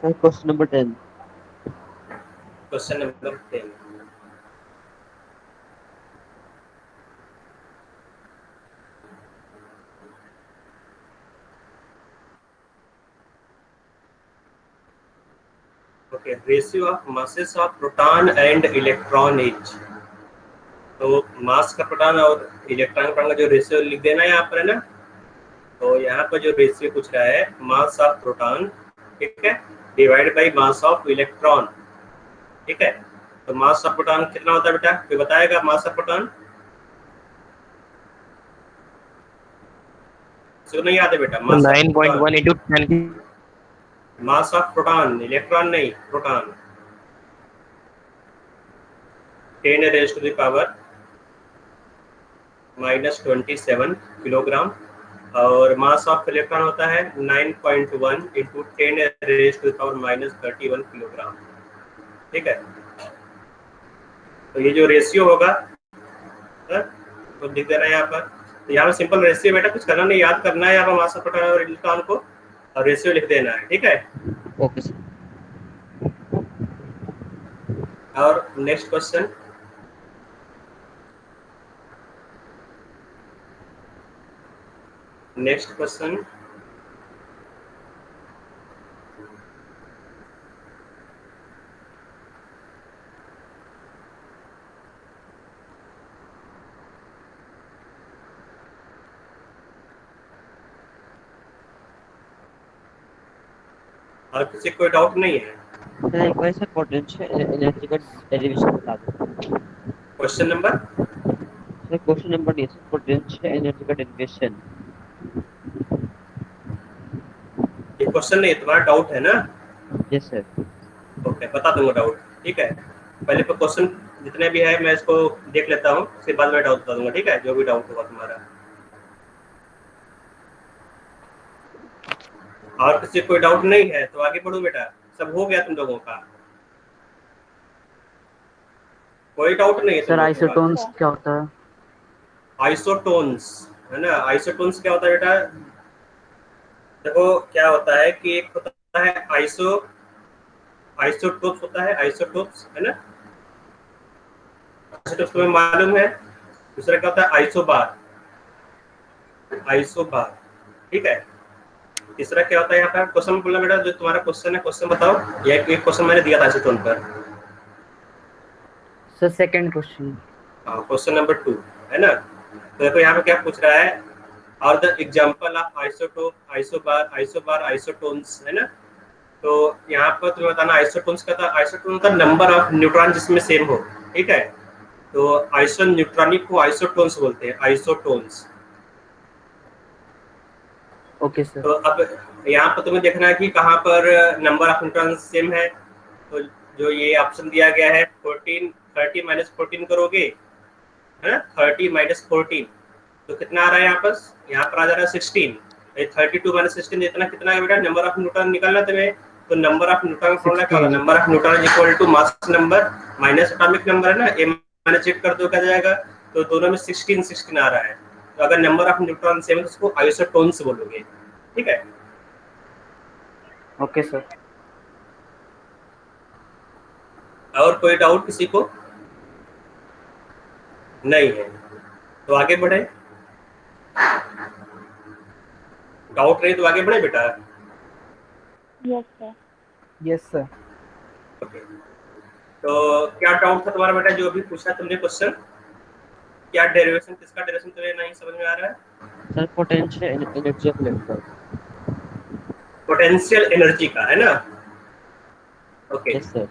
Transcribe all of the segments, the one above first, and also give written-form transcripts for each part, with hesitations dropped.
Question number 10। Question number 10। Okay, ratio of masses of proton and electron is. तो मास का proton और electron का जो रेशियो लिख देना है यहाँ पर, है ना। तो यहाँ पर जो रेशियो पूछ रहा है, मास ऑफ प्रोटॉन, ठीक है, divide by mass of electron, ठीक है। तो मास ऑफ प्रोटॉन कितना होता है बेटा, कोई बताएगा मास ऑफ प्रोटॉन? इसको नहीं याद है बेटा, mass of 9.1 into 10 mass of proton, electron नहीं, proton. 10 raised to the power -27 kilogram. और मास ऑफ इलेक्ट्रॉन होता है 9.1 into 10 raised to the power -31 kilogram, ठीक है। तो ये जो रेशियो होगा तो लिख देना है यहाँ पर। तो यहाँ पर सिंपल रेशियो बेटा, कुछ करना नहीं, याद करना है यहाँ पर मास ऑफ प्रोटॉन और इलेक्ट्रॉन को, और रेशियो लिख देना है, ठीक है। Okay sir. और नेक्स्ट क्वेश्चन, नेक्स्ट क्वेश्चन, और किसी कोई डाउट नहीं है? सर एक बार सर पोटेंशियल एनर्जी का डेरिवेशन बता दो। Question number, sir question number नहीं सर, पोटेंशियल एनर्जी का डेरिवेशन। ये क्वेश्चन नहीं, तुम्हारा डाउट है ना? Yes sir. ओके, बता दूंगा डाउट, ठीक है। पहले पर क्वेश्चन जितने भी है मैं इसको देख लेता हूँ, उसके बाद मैं डाउट बता दूंगा, ठीक है, जो भी डाउट होगा तुम्हारा। और किसी कोई डाउट नहीं है तो आगे बढ़ो बेटा, सब हो गया तुम लोगों का, कोई डाउट नहीं है सर आइसोटोन्स क्या होता है? आइसोटोन्स, है ना। आइसोटोन्स क्या होता है बेटा, देखो क्या होता है कि एक होता है आइसोटोप्स होता है, आइसोटोप्स, है ना। आइसोटोप्स तुम्हें मालूम है। दूसरा क्या होता है, आइसोबार, आइसोबार, ठीक है। तीसरा क्या होता है, यहाँ पर क्वेश्चन बोलना बेटा, जो तुम्हारा क्वेश्चन है क्वेश्चन बताओ। ये एक क्वेश्चन मैंने दिया था आइसोटोन पर। Sir second question. Question number 2, है ना। तो देखो यहाँ पे क्या पूछ रहा है, और the example of isotope, isobar, isobar, isotones, है ना। तो यहाँ पर तुम्हें बताना आइसोटोन्स का था, आइसोटोन का नंबर ऑफ न्यूट्रॉन जिसमें सेम हो, ठीक है। तो आइसो न्यूट्रॉनिक को आइसोटोन्स बोलते हैं, आइसोटोन्स। Okay sir. तो अब यहाँ पर तुम्हें देखना है कि कहाँ पर नंबर ऑफ न्यूट्रॉन सेम है। तो जो ये ऑप्शन दिया गया है 14, 30 माइनस 14 करोगे, है ना, 30 माइनस 14 तो कितना आ रहा है यहाँ पर? यहाँ पर आ जा रहा है 16। 32 माइनस 16 इतना कितना है बेटा, नंबर ऑफ न्यूट्रॉन निकालना तुम्हें। तो नंबर ऑफ न्यूट्रॉन फॉर्मूला क्या होगा, number of neutron equal to mass number minus atomic number, है ना। m माइनस 8 कर दो क्या जाएगा, तो दोनों में 16 16 आ रहा है। तो अगर नंबर ऑफ न्यूट्रॉन सेम है तो उसको आइसोटोन्स बोलोगे, ठीक है। Okay sir. और कोई डाउट किसी को नहीं है तो आगे बढ़े, डाउट नहीं तो आगे बढ़े बेटा। Yes sir. Yes sir. Okay, तो क्या डाउट था तुम्हारा बेटा, जो भी पूछा तुमने क्वेश्चन, क्या डेरिवेशन, किसका डेरिवेशन तुम्हें नहीं समझ में आ रहा है? Sir potential energy of electron. Potential energy का, है ना। Okay, yes sir.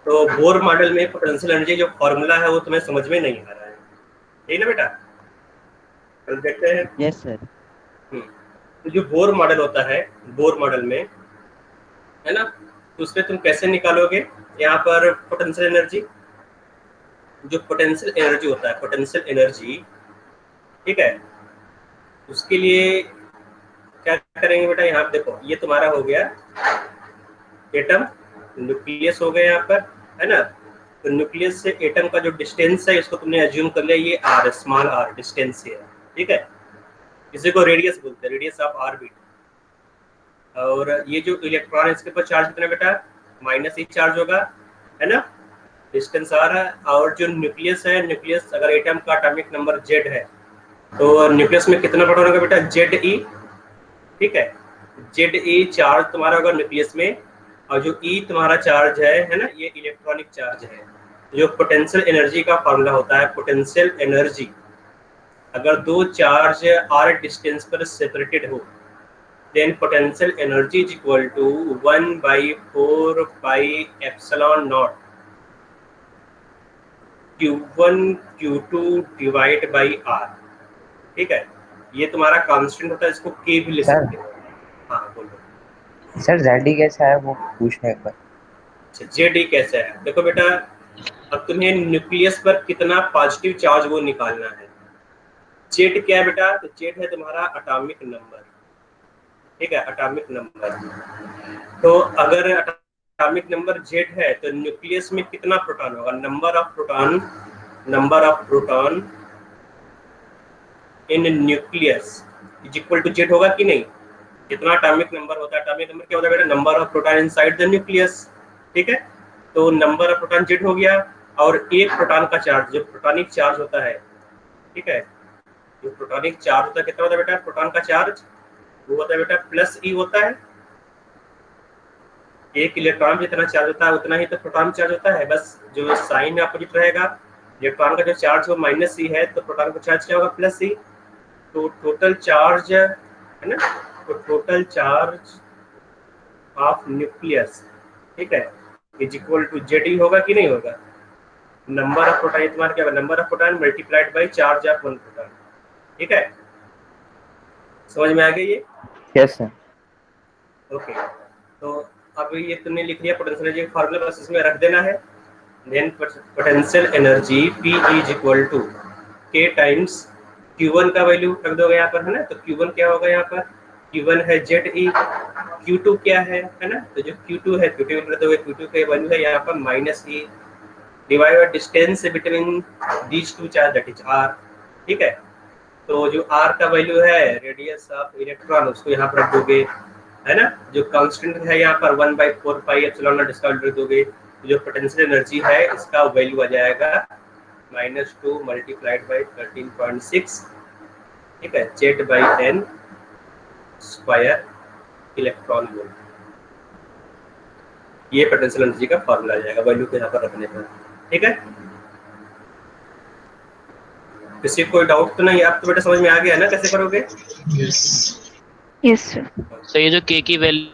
तो बोर मॉडल में पोटेंशियल एनर्जी जो फॉर्मूला है वो तुम्हें समझ में नहीं आ रहा है, ठीक है ना बेटा। तो देखते हैं। Yes sir. तो जो बोर मॉडल होता है, बोर मॉडल में, है ना, तो उसमें तुम कैसे निकालोगे यहाँ पर पोटेंशियल एनर्जी। जो पोटेंशियल एनर्जी होता है, पोटेंशियल एनर्जी, ठीक है, उसके लिए क्या करेंगे बेटा, यहाँ पे देखो ये तुम्हारा हो गया एटम, न्यूक्लियस हो गया यहाँ पर, है ना। तो न्यूक्लियस से एटम का जो डिस्टेंस है इसको तुमने एज्यूम कर लिया, ये आर, स्मॉल आर डिस्टेंस है, ठीक है। इसी को रेडियस बोलते हैं, रेडियस ऑफ ऑर्बिट, और ये जो इलेक्ट्रॉन है इसके ऊपर चार्ज कितना बेटा, माइनस ही चार्ज होगा, है ना, डिस्टेंस आ रहा है। और जो न्यूक्लियस है, न्यूक्लियस अगर एटम का एटॉमिक नंबर Z है तो न्यूक्लियस में कितना प्रोटॉन होगा बेटा, Ze, ठीक है, Ze चार्ज तुम्हारा होगा न्यूक्लियस में, और जो E तुम्हारा चार्ज है ना, ये इलेक्ट्रॉनिक चार्ज है। जो पोटेंशियल एनर्जी का फॉर्मूला होता है, पोटेंशियल एनर्जी, अगर दो चार्ज r डिस्टेंस पर सेपरेटेड हो, then potential energy is equal to 1/4 pi epsilon naught Q1 Q2 divide by R, ठीक है। ये तुम्हारा कांस्टेंट होता है, इसको K भी ले सकते हो। हाँ बोलो सर जेडी कैसा है वो पूछना एक बार। अच्छा, Jd कैसा है, देखो बेटा, अब तुम्हें न्यूक्लियस पर कितना पॉजिटिव चार्ज वो निकालना है। Z क्या है बेटा, तो Z है तुम्हारा एटॉमिक नंबर, ठीक है, एटॉमिक नंबर। तो अगर एटॉमिक नंबर Z है तो न्यूक्लियस में कितना प्रोटॉन होगा, number of proton in nucleus is equal to Z होगा कि नहीं। कितना एटॉमिक नंबर होता है, एटॉमिक नंबर क्या होता है बेटा, number of proton inside the nucleus, ठीक है। तो नंबर ऑफ प्रोटॉन Z हो गया, और एक प्रोटॉन का चार्ज, जो प्रोटॉनिक चार्ज होता है, ठीक है, जो प्रोटॉनिक चार्ज होता है कितना होता है बेटा, प्रोटॉन का चार्ज वो होता है बेटा प्लस E होता है। एक इलेक्ट्रॉन जितना चार्ज होता है उतना ही तो प्रोटॉन चार्ज होता है, बस जो साइन अपोजिट रहेगा, इलेक्ट्रॉन का जो चार्ज हो माइनस E है तो प्रोटॉन का चार्ज क्या होगा, प्लस E। तो टोटल चार्ज है ना, तो टोटल चार्ज ऑफ न्यूक्लियस, ठीक है, इज इक्वल टू Ze होगा कि नहीं होगा, नंबर ऑफ प्रोटॉन तुम्हारा क्या होगा, number of proton multiplied by charge of one proton, ठीक है। समझ में आ गई ये? Yes sir. ओके, तो अब ये तुमने लिख लिया पोटेंशियल एनर्जी का फार्मूला, बस इसमें रख देना है। Then potential energy P is equal to K times Q1 का वैल्यू रख दोगे यहाँ पर, है ना। तो Q1 क्या होगा यहाँ पर, Q1 है Ze, Q2 क्या है ना, तो जो Q2 है Q2 रख दोगे, Q2 का वैल्यू है यहाँ पर minus E divide by distance between these two charge, that is R, ठीक है। तो जो R का वैल्यू है रेडियस ऑफ इलेक्ट्रॉन, उसको यहाँ पर रख दोगे, है ना। जो कांस्टेंट है यहाँ पर 1/4 पाई एप्सिलॉन नॉट, इसका वैल्यू रख दोगे। तो जो पोटेंशियल एनर्जी है इसका वैल्यू आ जाएगा -2 मल्टीप्लाइड बाई 13.6, ठीक है, Z/n स्क्वायर इलेक्ट्रॉन वोल्ट। ये पोटेंशियल एनर्जी का फॉर्मूला आ जाएगा वैल्यू को यहाँ पर रखने पर, ठीक है। किसी कोई डाउट तो नहीं, आप तो बेटा समझ में आ गया ना कैसे करोगे? Yes sir. तो ये जो K की वैल्यू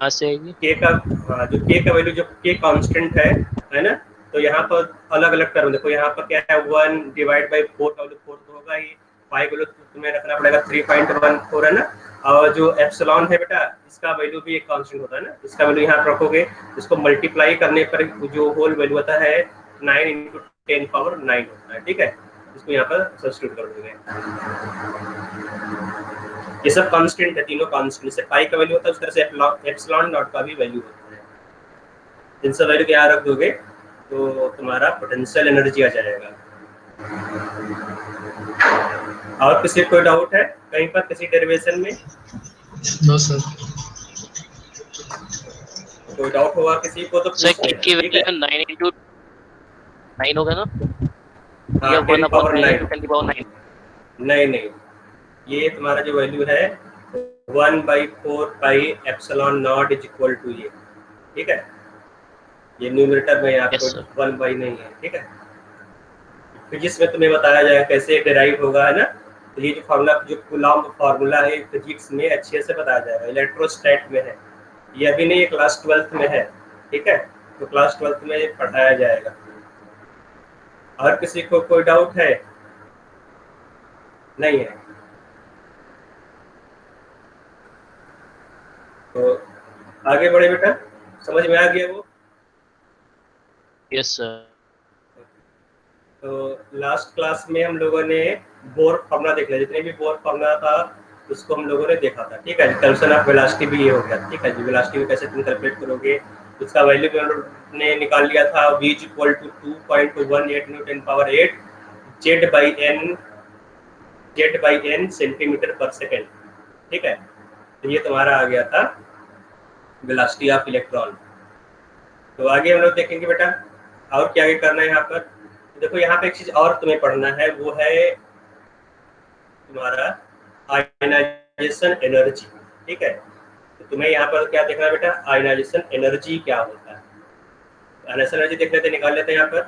कहाँ से आएगी? K का, हाँ, जो K का वैल्यू, जो K कांस्टेंट है ना, तो यहाँ पर अलग अलग टर्म देखो, यहाँ पर क्या है 1 डिवाइड बाई 4 का वैल्यू 4 तो होगा ही, पाई का वैल्यू तुम्हें रखना पड़ेगा 3.14, है ना। और जो एप्सिलॉन है बेटा, इसका वैल्यू भी एक कांस्टेंट होता है ना, इसका वैल्यू यहाँ पर रखोगे, इसको मल्टीप्लाई करने पर जो होल वैल्यू आता है 9 × 10⁹ होता है, ठीक है। इसको यहाँ पर सब्स्टिट्यूट कर दोगे। ये सब कांस्टेंट है, तीनों कांस्टेंट, जैसे पाई का वैल्यू होता है उस तरह से एप्सिलॉन नॉट का भी वैल्यू होता है। इन सब वैल्यू को यहाँ रख दोगे तो तुम्हारा पोटेंशियल एनर्जी आ जाएगा। और किसी कोई डाउट है कहीं पर किसी डेरिवेशन में? No sir. कोई डाउट होगा किसी को तो सर पूछ लेना, की ठीक है? वैल्यू 9 × 9 होगा ना, हाँ, या 10 पावर 9 1/9? नहीं, ये तुम्हारा जो वैल्यू है 1/4 pi epsilon naught is equal to ये, ठीक है। ये न्यूमरेटर में यहाँ Yes, पर 1 बाई नहीं है, ठीक है। फिजिक्स में तुम्हें बताया जाएगा कैसे डेराइव होगा, है ना। तो ये जो फार्मूला, जो कूलॉम फार्मूला है, फिजिक्स में अच्छे से बताया जाएगा, इलेक्ट्रोस्टैट में है, ये अभी नहीं, ये क्लास 12th में है, ठीक है। तो क्लास 12th में पढ़ाया जाएगा। और किसी को कोई डाउट है? नहीं है तो आगे बढ़े बेटा, समझ में आ गया वो? Yes sir. तो लास्ट क्लास में हम लोगों ने बोर फार्मूला देख लिया, जितने भी बोर फार्मूला था उसको हम लोगों ने देखा था, ठीक है। कंजर्वेशन ऑफ वेलोसिटी भी ये हो गया, ठीक है। जो वेलोसिटी को कैसे तुम कैलकुलेट करोगे, उसका वैल्यू भी हम लोग ने निकाल लिया था, v = 2.18 × 10⁸ Z/n सेंटीमीटर पर सेकेंड, ठीक है। तो ये तुम्हारा आ गया था वेलोसिटी ऑफ इलेक्ट्रॉन। तो आगे हम लोग देखेंगे बेटा और क्या क्या करना है यहाँ पर। देखो यहाँ पे एक चीज और तुम्हें पढ़ना है, वो है तुम्हारा आयनाइजेशन एनर्जी। ठीक है, तो तुम्हें यहाँ पर क्या देखना है बेटा, आयनाइजेशन एनर्जी क्या होता है। आयनाइजेशन एनर्जी देख लेते, निकाल लेते हैं यहाँ पर।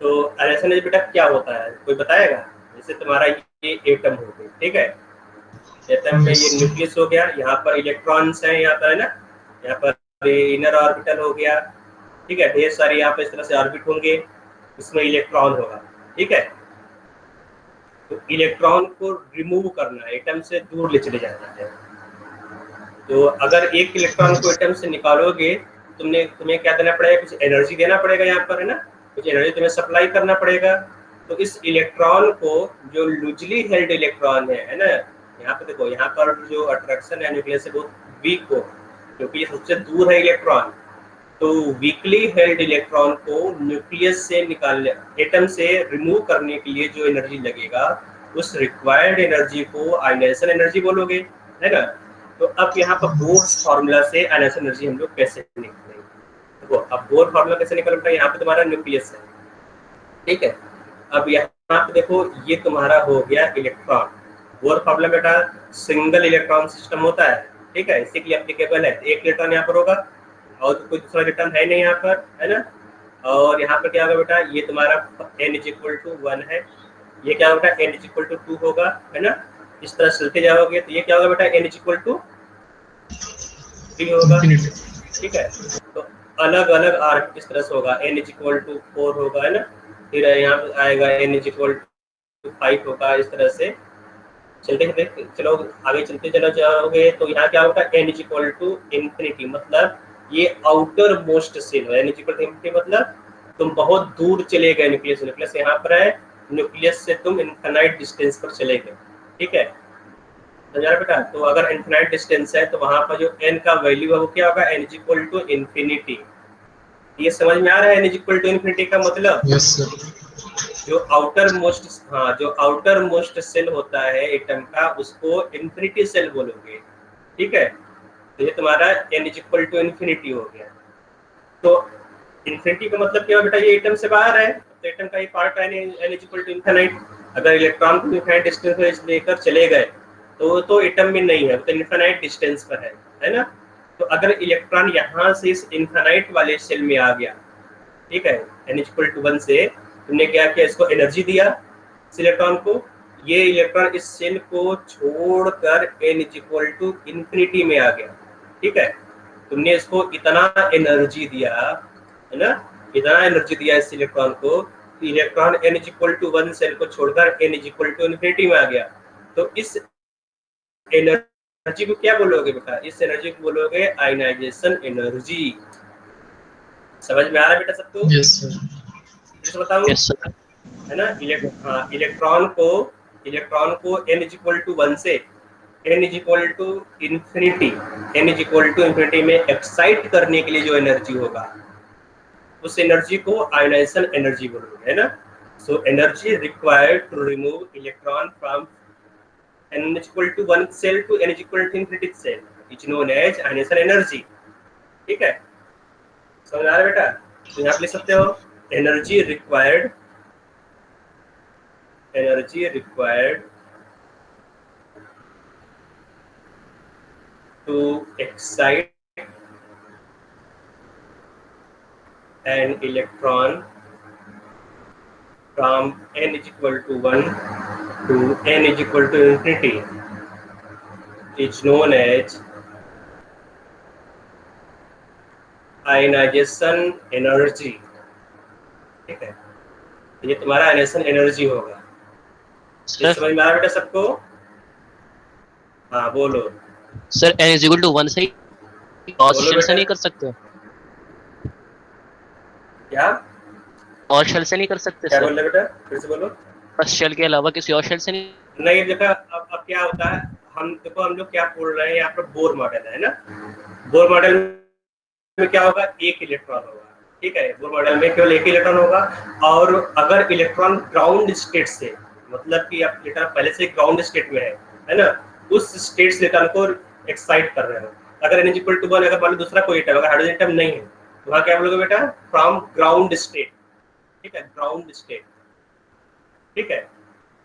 तो आयनाइजेशन एनर्जी बेटा क्या होता है, कोई बताएगा? जैसे तुम्हारा ये एटम हो गया, ठीक है, एटम में ये न्यूक्लियस हो गया, यहाँ पर इलेक्ट्रॉन्स हैं, यहाँ पर है ना, यहाँ पर इनर ऑर्बिटल हो गया, ठीक है, ढेर सारे यहाँ पर इस तरह से ऑर्बिट होंगे, इसमें इलेक्ट्रॉन होगा। ठीक है, तो इलेक्ट्रॉन को रिमूव करना है, एटम से दूर ले चले जाना है। तो अगर एक इलेक्ट्रॉन को एटम से निकालोगे, तुम्हें क्या देना पड़ेगा, कुछ एनर्जी देना पड़ेगा यहाँ पर, है ना, कुछ एनर्जी तुम्हें सप्लाई करना पड़ेगा। तो इस इलेक्ट्रॉन को, जो लूजली हेल्ड इलेक्ट्रॉन है ना, यहाँ पे देखो, यहाँ पर जो अट्रैक्शन है न्यूक्लियस से बहुत वीक हो, क्योंकि ये सबसे दूर है इलेक्ट्रॉन। तो वीकली हेल्ड इलेक्ट्रॉन को न्यूक्लियस से निकालने, एटम से रिमूव करने के लिए जो एनर्जी लगेगा, उस रिक्वायर्ड एनर्जी को आयनाइजेशन एनर्जी बोलोगे, है ना। तो अब यहाँ पर बोर्स फार्मूला से आयनाइजेशन एनर्जी हम लोग कैसे निकालेंगे। देखो अब बोर फार्मूला कैसे निकालता है, यहाँ पे तुम्हारा न्यूक्लियस है, ठीक है। अब यहाँ पे देखो, ये तुम्हारा हो गया इलेक्ट्रॉन। बोर फार्मूला बेटा सिंगल इलेक्ट्रॉन सिस्टम होता है, ठीक है, इसी के लिए एप्लीकेबल है। एक इलेक्ट्रॉन यहाँ पर होगा और तो कोई दूसरा इलेक्ट्रॉन है नहीं यहाँ पर, है ना। और यहाँ पर क्या होगा बेटा, ये तुम्हारा n = 1 है, ये क्या होगा बेटा, n = 2 होगा, है ना। इस तरह चलते जाओगे तो ये क्या होगा बेटा, n = 3 होगा, ठीक है। तो अलग अलग आर्क इस तरह से होगा, n = 4 होगा, है ना। फिर यहाँ पे आएगा n = 5 होगा, इस तरह से चलते चलो आगे चलते चलो जाओगे तो यहाँ क्या होगा, n = मतलब ये आउटर मोस्ट सेल है। n = मतलब तुम बहुत दूर चले गए न्यूक्लियस, न्यूक्लियस यहाँ पर है, न्यूक्लियस से तुम इनफाइनाइट डिस्टेंस पर चले गए, ठीक है, समझा बेटा। तो अगर इनफाइनाइट डिस्टेंस है तो वहां पर जो n का वैल्यू है वो क्या होगा, n = ∞। ये समझ में आ रहा है n = ∞ का मतलब? Yes sir. जो आउटर मोस्ट, हाँ, जो आउटर मोस्ट सेल होता है एटम का, उसको इन्फिनिटी सेल बोलोगे, ठीक है। तो ये तुम्हारा n = हो गया। तो इन्फिनिटी का मतलब क्या है बेटा, ये एटम से बाहर है, तो एटम का ये पार्ट है n = अगर इलेक्ट्रॉन को इनफाइनाइट डिस्टेंस पर लेकर चले गए तो एटम में नहीं है, तो इनफाइनाइट डिस्टेंस पर है ना। तो अगर इलेक्ट्रॉन यहाँ से इस इनफाइनाइट वाले सेल में आ गया, ठीक है, n = 1 से तुमने क्या किया, इसको एनर्जी दिया इस इलेक्ट्रॉन को, ये इलेक्ट्रॉन इस सेल को छोड़कर n = में आ गया, ठीक है। तुमने इसको इतना एनर्जी दिया, है ना, इतना एनर्जी दिया इस इलेक्ट्रॉन को, इलेक्ट्रॉन n = 1 सेल को छोड़कर n = में आ गया। तो इस एनर्जी को क्या बोलोगे बेटा, इस एनर्जी को बोलोगे आयनाइजेशन एनर्जी। समझ में आ रहा है बेटा सबको? Yes sir. बताऊं, यस सर। है ना। इलेक्ट्रॉन को n = 1 से n = में एक्साइट करने के लिए जो एनर्जी होगा, उस एनर्जी को आयनाइजेशन एनर्जी बोलोगे, है ना। So energy required to remove electron from n = 1 cell to n = cell is known as ionisation energy, ठीक है। समझ आ रहा है बेटा? तो यहाँ पे लिख सकते हो, energy required to excite an electron from n = 1 to n = is known as ionisation energy, ठीक है। ये तुम्हारा आयनाइजेशन एनर्जी होगा। सर समझ में आ रहा बेटा सबको? हाँ बोलो सर, n = 1 से और शेल से नहीं कर सकते? क्या और शेल से नहीं कर सकते क्या सर? बोल रहे बेटा, फिर से बोलो। बस शेल के अलावा किसी और शेल से नहीं? नहीं देखा, अब क्या होता है, हम लोग क्या बोल रहे हैं, यहाँ पर बोर मॉडल है ना। बोर मॉडल में क्या होगा, एक इलेक्ट्रॉन होगा, ठीक है। बोर मॉडल में केवल एक इलेक्ट्रॉन होगा। और अगर इलेक्ट्रॉन ग्राउंड स्टेट से, मतलब कि अब इलेक्ट्रॉन पहले से ग्राउंड स्टेट में है ना, उस स्टेट से इलेक्ट्रॉन को एक्साइट कर रहे हो। अगर n इक्वल टू 1, अगर मान लो दूसरा कोई एटम, अगर हाइड्रोजन एटम नहीं है तो वहाँ क्या बोलोगे बेटा, फ्रॉम ग्राउंड स्टेट, ठीक है, ग्राउंड स्टेट, ठीक है।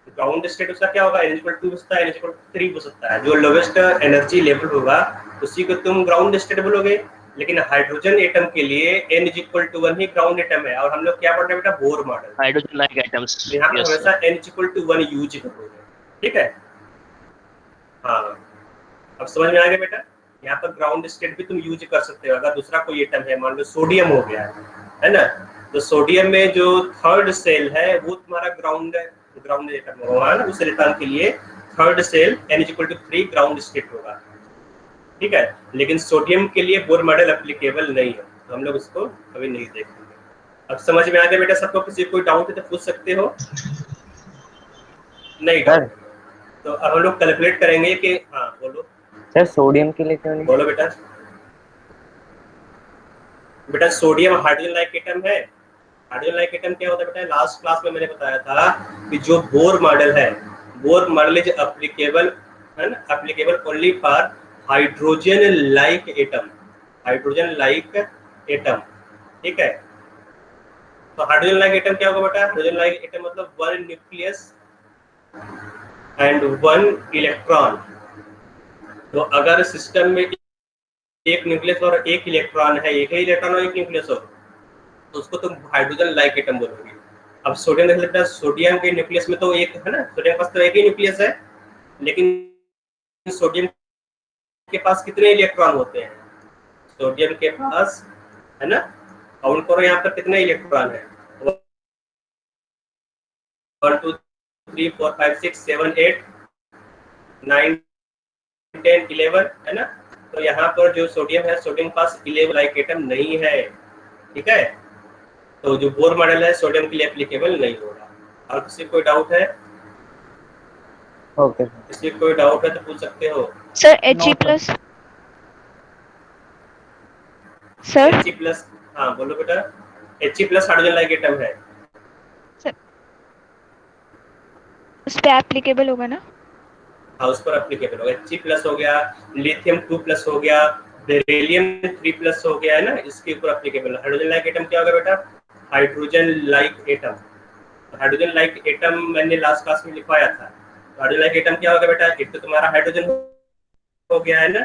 ग्राउंड स्टेट उसका क्या होगा, n इक्वल टू हो सकता है, n इक्वल टू 3 हो सकता है, जो लोवेस्ट एनर्जी लेवल होगा उसी को तुम ग्राउंड स्टेट बोलोगे। लेकिन हाइड्रोजन एटम के लिए n इक्वल टू 1 ही ग्राउंड एटम है, और हम लोग क्या पढ़ रहे हैं बेटा, Bohr model, hydrogen like atoms. यहाँ पर यस हमेशा n इक्वल टू 1 यूज करोगे, ठीक है। हाँ, अब समझ में आ गया बेटा, यहाँ पर ग्राउंड स्टेट भी तुम यूज कर सकते हो। अगर दूसरा कोई एटम है, मान लो सोडियम हो गया है ना, तो सोडियम में जो थर्ड सेल है वो तुम्हारा ग्राउंड एटम होगा ना, उस इलेक्ट्रॉन के लिए third shell n equal to 3 ground state होगा, ठीक है। लेकिन सोडियम के लिए बोर मॉडल एप्लीकेबल नहीं है, तो हम लोग उसको कभी नहीं देखेंगे। अब समझ में आ गया बेटा सबको, किसी कोई डाउट है तो पूछ सकते हो, नहीं डाउट तो अब हम लोग कैलकुलेट करेंगे कि, हाँ बोलो सर सोडियम के लिए क्यों नहीं? बोलो बेटा। बेटा सोडियम हाइड्रोजन लाइक एटम है। हाइड्रोजन लाइक एटम क्या होता है बेटा, लास्ट क्लास में मैंने बताया था कि जो बोर मॉडल है, बोर मॉडल इज एप्लीकेबल, है ना, applicable only for hydrogen like atom, hydrogen like atom, ठीक है। तो हाइड्रोजन लाइक एटम क्या होगा बेटा, हाइड्रोजन लाइक एटम मतलब 1 न्यूक्लियस एंड 1 इलेक्ट्रॉन। तो अगर सिस्टम में एक न्यूक्लियस और एक इलेक्ट्रॉन है, एक ही इलेक्ट्रॉन और एक न्यूक्लियस हो, तो उसको तुम हाइड्रोजन लाइक एटम बोलोगे। अब सोडियम देख लेते हैं, सोडियम के न्यूक्लियस में तो एक है ना, सोडियम के पास तो एक ही न्यूक्लियस है, लेकिन सोडियम के पास कितने इलेक्ट्रॉन होते हैं, सोडियम के पास, है ना, काउंट करो यहाँ पर कितने इलेक्ट्रॉन है, 1 2 3 4 5 6 7 8 9 10 11, है ना। तो यहाँ पर जो सोडियम है, सोडियम के पास 11 लाइक एटम नहीं है, ठीक है। तो जो बोर मॉडल है सोडियम के लिए एप्लीकेबल नहीं होगा। और किसी कोई डाउट है? ओके किसी कोई डाउट है तो पूछ सकते हो। Sir He plus, sir He plus, हाँ बोलो बेटा। He plus hydrogen like atom है, उस पे एप्लीकेबल होगा ना? हाँ उस पर एप्लीकेबल होगा। He प्लस हो गया, लिथियम 2 प्लस हो गया, बेरिलियम 3 प्लस हो गया, है ना, इसके ऊपर एप्लीकेबल। हाइड्रोजन लाइक एटम क्या होगा बेटा, hydrogen like atom. Hydrogen like atom मैंने लास्ट क्लास में लिखवाया था। हाइड्रोजन लाइक एटम क्या होगा बेटा, एक तो तुम्हारा हाइड्रोजन हो गया, है ना,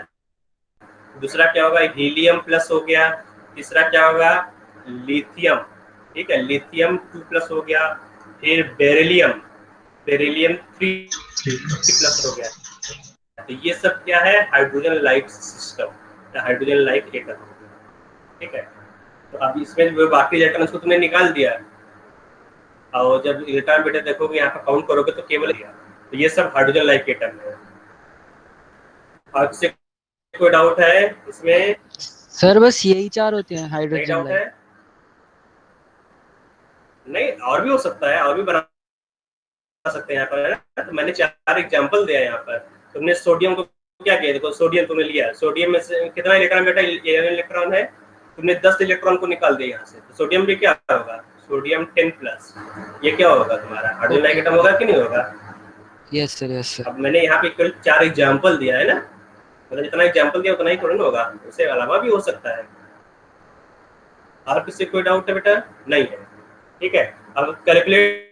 दूसरा क्या होगा, हीलियम प्लस हो गया, तीसरा क्या होगा, लिथियम, ठीक है, लिथियम 2 प्लस हो गया, फिर बेरिलियम 3 प्लस हो गया। तो ये सब क्या है, hydrogen like system, hydrogen like atom, ठीक है। तो अब इसमें जो बाकी इलेक्ट्रॉन उसको तुमने निकाल दिया, और जब इलेक्ट्रॉन बेटा देखोगे यहाँ पर काउंट करोगे तो केवल, तो ये सब हाइड्रोजन लाइक एटम है। और किसी कोई डाउट है इसमें? सर बस यही 4 होते हैं नहीं हाइड्रोजन डाउट है? लाइक। नहीं, और भी हो सकता है, और भी बना सकते हैं यहाँ पर, है ना। तो मैंने 4 एग्जांपल दिया यहाँ पर। तुमने सोडियम को क्या किया, देखो सोडियम तुमने लिया, सोडियम में से कितना इलेक्ट्रॉन बेटा, 11 इलेक्ट्रॉन है, तुमने 10 इलेक्ट्रॉन को निकाल दिया यहाँ से, तो सोडियम भी क्या होगा, सोडियम 10 प्लस। ये क्या होगा तुम्हारा हाइड्रोजन लाइक एटम होगा कि नहीं होगा? Yes sir yes sir. अब मैंने यहाँ पे केवल 4 एग्जांपल दिया है ना, मतलब जितना एग्जांपल दिया उतना ही थोड़ा ना होगा, उससे अलावा भी हो सकता है। और किसी कोई डाउट है बेटा? नहीं है, ठीक है। अब कैलकुलेट,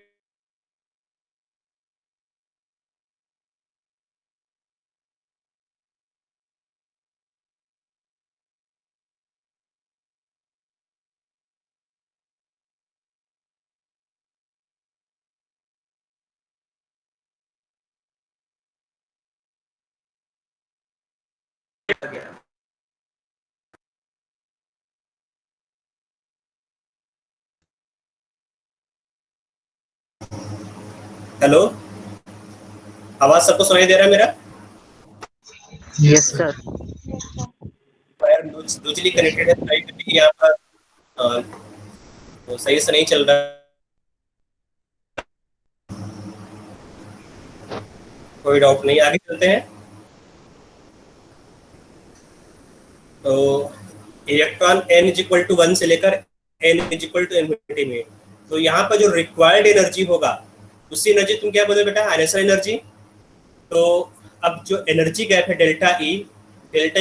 हेलो, आवाज सबको सुनाई दे रहा है मेरा? Yes sir. वायर दूसरी कनेक्टेड है, राइट, यहाँ पर तो सही से नहीं चल रहा है। कोई डाउट नहीं, आगे चलते हैं। तो इलेक्ट्रॉन n इक्वल टू 1 से लेकर n इक्वल टू इन्फिनिटी में, तो यहाँ पर जो रिक्वायर्ड एनर्जी होगा उसी एनर्जी तुम क्या बोलोगे बेटा, आयनेशन एनर्जी। तो अब जो एनर्जी गैप है डेल्टा ई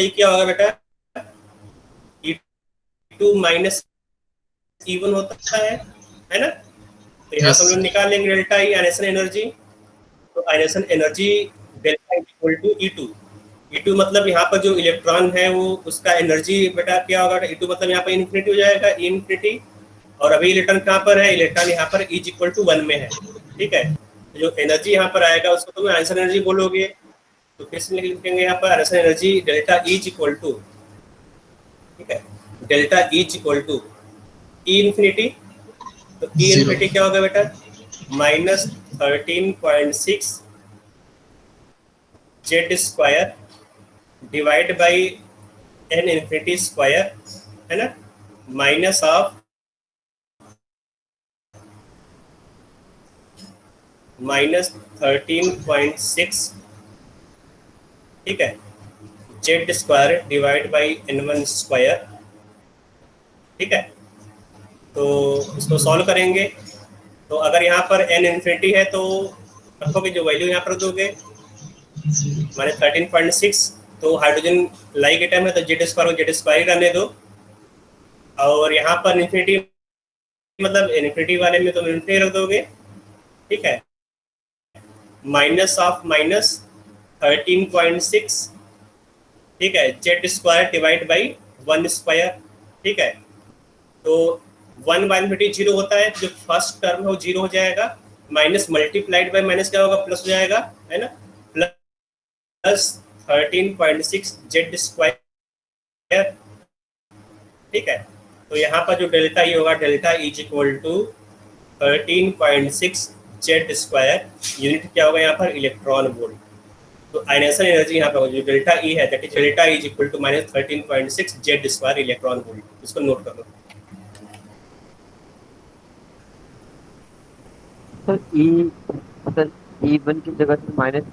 क्या होगा बेटा? E2 माइनस E1 होता है ना? तो यहाँ से हम लोग निकाल लेंगे डेल्टा ई आयनेशन एनर्जी। तो ionisation energy delta equal to E2 मतलब यहाँ पर जो इलेक्ट्रॉन है वो उसका एनर्जी बेटा क्या होगा? E2 मतलब यहाँ पर इन्फिनिटी हो जाएगा, E इन्फिनिटी। और अभी इलेक्ट्रॉन कहाँ पर है? इलेक्ट्रॉन यहाँ पर E इक्वल टू 1 में है, ठीक है। तो जो एनर्जी यहाँ पर आएगा उसको तुम आयनेशन एनर्जी बोलोगे। तो फिर से लिखेंगे यहाँ पर ionisation energy delta E equal to, ठीक है, delta E equal to E infinity. तो E इन्फिनिटी क्या होगा बेटा? Minus 13.6 Z square divide by n infinity square, है ना, माइनस ऑफ माइनस 13.6, ठीक है, Z square divide by n1 square, ठीक है। तो इसको सॉल्व करेंगे। तो अगर यहाँ पर n इन्फिनिटी है तो रखोगे जो वैल्यू यहाँ पर दोगे माइनस 13.6, तो हाइड्रोजन लाइक एटम है तो जेड स्क्वायर रहने दो। और यहाँ पर इन्फिनिटी मतलब इन्फिनिटी वाले में तो इन्फिनिटी रख दोगे, ठीक है, माइनस ऑफ माइनस 13.6, ठीक है, Z square divide by 1 square, ठीक है। तो 1 बाई इन्फिनिटी 0 होता है, जो फर्स्ट टर्म है वो 0 हो जाएगा, माइनस मल्टीप्लाइड बाई माइनस क्या होगा? प्लस हो जाएगा, है ना, प्लस 13.6 जेड स्क्वायर, ठीक है। तो यहाँ पर जो डेल्टा ई होगा, delta E equal to 13.6 Z square, unit क्या होगा यहाँ पर? Electron volt. तो आयनेशन एनर्जी यहाँ पर जो डेल्टा ई है that is delta E equal to minus 13.6 Z square electron volt. इसको नोट कर लो। सर E1 की जगह से माइनस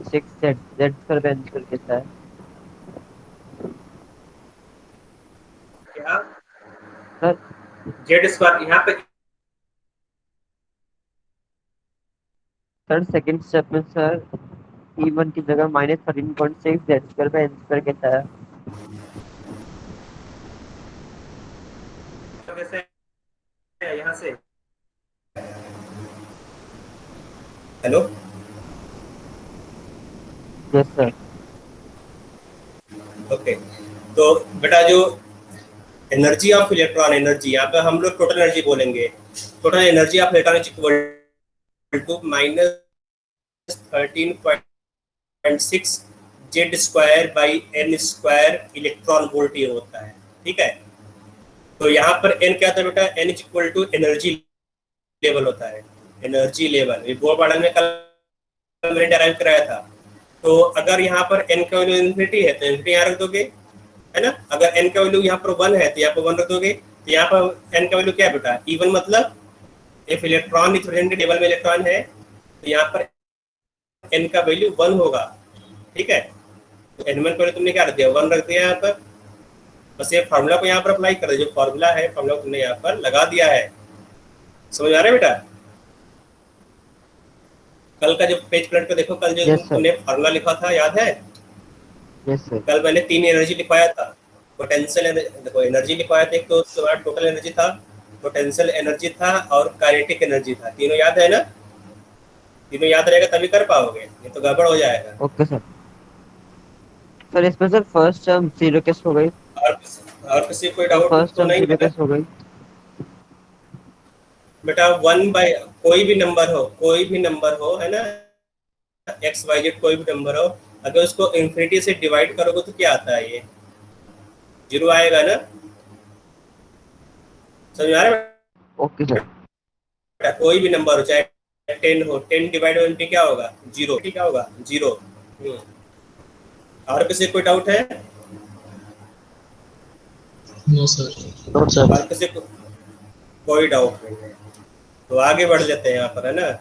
6 जेड स्क्वायर कैंसिल करता है क्या सर? जेड स्क्वायर यहाँ पे सर सेकंड स्टेप में सर E1 की जगह माइनस 13.6 जेड स्क्वायर का आंसर कहता है। कैसे है यहाँ से? Hello, yes sir. ओके। तो बेटा जो एनर्जी ऑफ इलेक्ट्रॉन एनर्जी यहाँ पे हम लोग टोटल एनर्जी बोलेंगे। Total energy of electron equal to minus 13.6 Z square by n square electron volt ये होता है, ठीक है। तो यहाँ पर एन क्या था बेटा? N is equal to energy level होता है, एनर्जी लेवल। ये बोर्ड पढ़ने में कल मैंने डेराइव कराया था। तो अगर यहाँ पर एन का वैल्यू इन्फिनिटी है तो इन्फिनिटी यहाँ रख दोगे, है ना। अगर एन का वैल्यू यहाँ पर 1 है तो यहाँ पर 1 रख दोगे। तो यहाँ पर एन का वैल्यू क्या है बेटा? E1 मतलब if electron is present table में इलेक्ट्रॉन है तो यहाँ पर एन का वैल्यू 1 होगा, ठीक है। तो N1 को तुमने क्या रख दिया? 1 रख दिया यहाँ पर। बस ये फार्मूला को यहाँ पर अप्लाई कर दो, जो फार्मूला है फार्मूला तुमने यहाँ पर लगा दिया है। समझ आ रहा है बेटा? कल का जो पेज प्लेट पे देखो, कल जो तुमने फार्मूला लिखा था याद है? Yes sir. कल मैंने 3 एनर्जी लिखवाया था। पोटेंशियल देखो एनर्जी लिखवाया था, एक तो तुम्हारा टोटल एनर्जी था, पोटेंशियल एनर्जी था और काइनेटिक एनर्जी था। तीनों याद है ना? तीनों याद रहेगा तभी कर पाओगे, ये तो गड़बड़ हो जाएगा। Okay sir. सर इसमें सर फर्स्ट टर्म 0 कैसे हो गई? और किसी कोई डाउट फर्स्ट तो टर्म नहीं 0 कैसे हो गई बेटा? 1 बाई कोई भी नंबर हो, है ना, एक्स वाई जेड कोई भी नंबर हो, अगर उसको इन्फिनिटी से डिवाइड करोगे तो क्या आता है? ये 0 आएगा ना? समझ आ रहा है? Okay sir. बेटा कोई भी नंबर हो, चाहे 10 हो, 10 डिवाइड बाई क्या होगा? 0। क्या होगा? 0। और किसी कोई डाउट है? No sir. और किसी को कोई डाउट नहीं है तो आगे बढ़ जाते हैं यहाँ पर, है ना।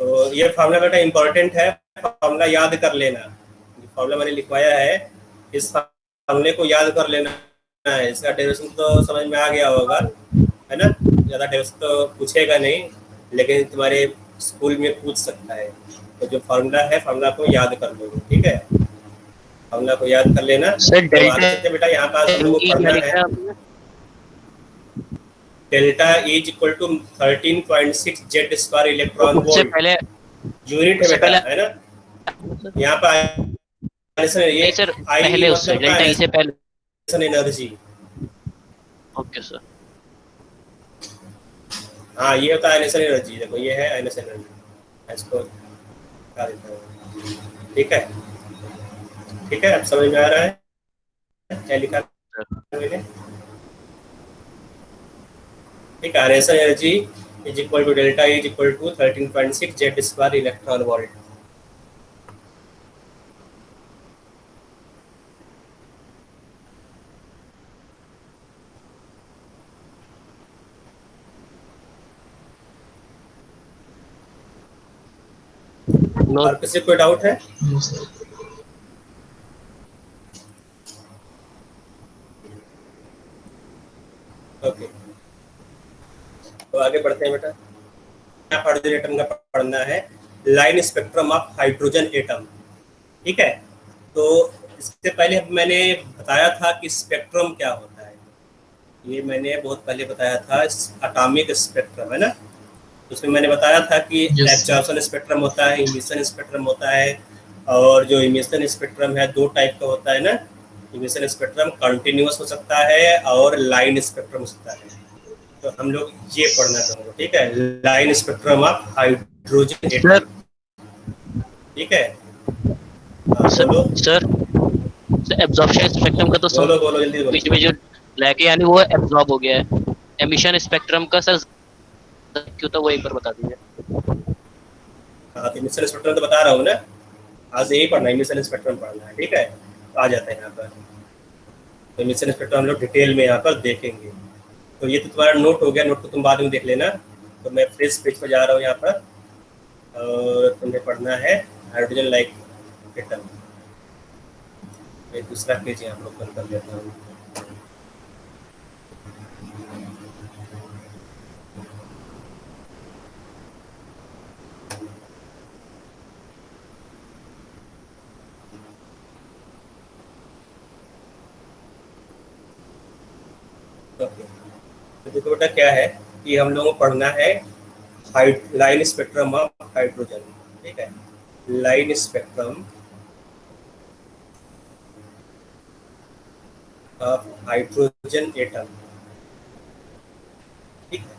तो ये फार्मूला बेटा इंपॉर्टेंट है, फार्मूला याद कर लेना। जो फार्मूला मैंने लिखवाया है इस फार्मूले को याद कर लेना है। इसका डेरिवेशन तो समझ में आ गया होगा, है ना। ज़्यादा डेरिवेशन तो पूछेगा नहीं, लेकिन तुम्हारे स्कूल में पूछ सकता है। तो जो फार्मूला है फार्मूला को याद कर लो, ठीक है, फार्मूला को याद कर लेना। सर तो आगे चलते बेटा यहाँ पास हम लोगों को पढ़ना है delta is equal to 13.6 Z square electron उससे वोल्ट पहले यूनिट है बेटा, है ना। यहाँ पर ये नहीं सर, पहले उससे डेल्टा ई से पहले एनर्जी। Okay sir. हाँ ये होता है आयनेशन एनर्जी, देखो ये है आयनेशन एनर्जी, इसको क्या देता हूँ, ठीक है, ठीक है, अब समझ में आ रहा है क्या लिखा मैंने, ठीक है। Ionisation energy is equal to delta is equal to 13.6 Z square electron volt. और किसी कोई डाउट है? No sir. ओके, तो आगे बढ़ते हैं बेटा। हाइड्रोजन एटम का पढ़ना है, line spectrum of hydrogen atom, ठीक है। तो इससे पहले मैंने बताया था कि स्पेक्ट्रम क्या होता है, ये मैंने बहुत पहले बताया था, एटॉमिक स्पेक्ट्रम, है ना। उसमें मैंने बताया था कि एब्जॉर्प्शन स्पेक्ट्रम होता है, इमिशन स्पेक्ट्रम होता है, और जो इमिशन स्पेक्ट्रम है दो टाइप का होता है ना। इमिशन स्पेक्ट्रम कंटिन्यूअस हो सकता है और लाइन स्पेक्ट्रम हो सकता है। तो हम लोग ये पढ़ना चाहूँगा, ठीक है, line spectrum of hydrogen atom, ठीक है। सर एब्जॉर्प्शन स्पेक्ट्रम का तो बोलो जल्दी बोलो। बीच में जो ब्लैक है यानी वो एब्जॉर्ब हो गया है। एमिशन स्पेक्ट्रम का सर क्यों, तो वो एक बार बता दीजिए। हाँ तो इमिशन स्पेक्ट्रम तो बता रहा हूँ ना, आज यही पढ़ना है, इमिशन स्पेक्ट्रम पढ़ना है, ठीक है। तो आ जाता है यहाँ पर, तो इमिशन स्पेक्ट्रम हम लोग डिटेल में यहाँ पर देखेंगे। तो ये तो तुम्हारा नोट हो गया, नोट को तुम बाद में देख लेना। तो मैं फ्रेश पेज पर जा रहा हूँ यहाँ पर, और तुम्हें पढ़ना है हाइड्रोजन लाइक एटम। मैं दूसरा पेज यहाँ पर ओपन कर लेता हूँ। तो देखो बेटा क्या है कि हम लोगों को पढ़ना है लाइन स्पेक्ट्रम ऑफ हाइड्रोजन, ठीक है, line spectrum of hydrogen atom, ठीक है,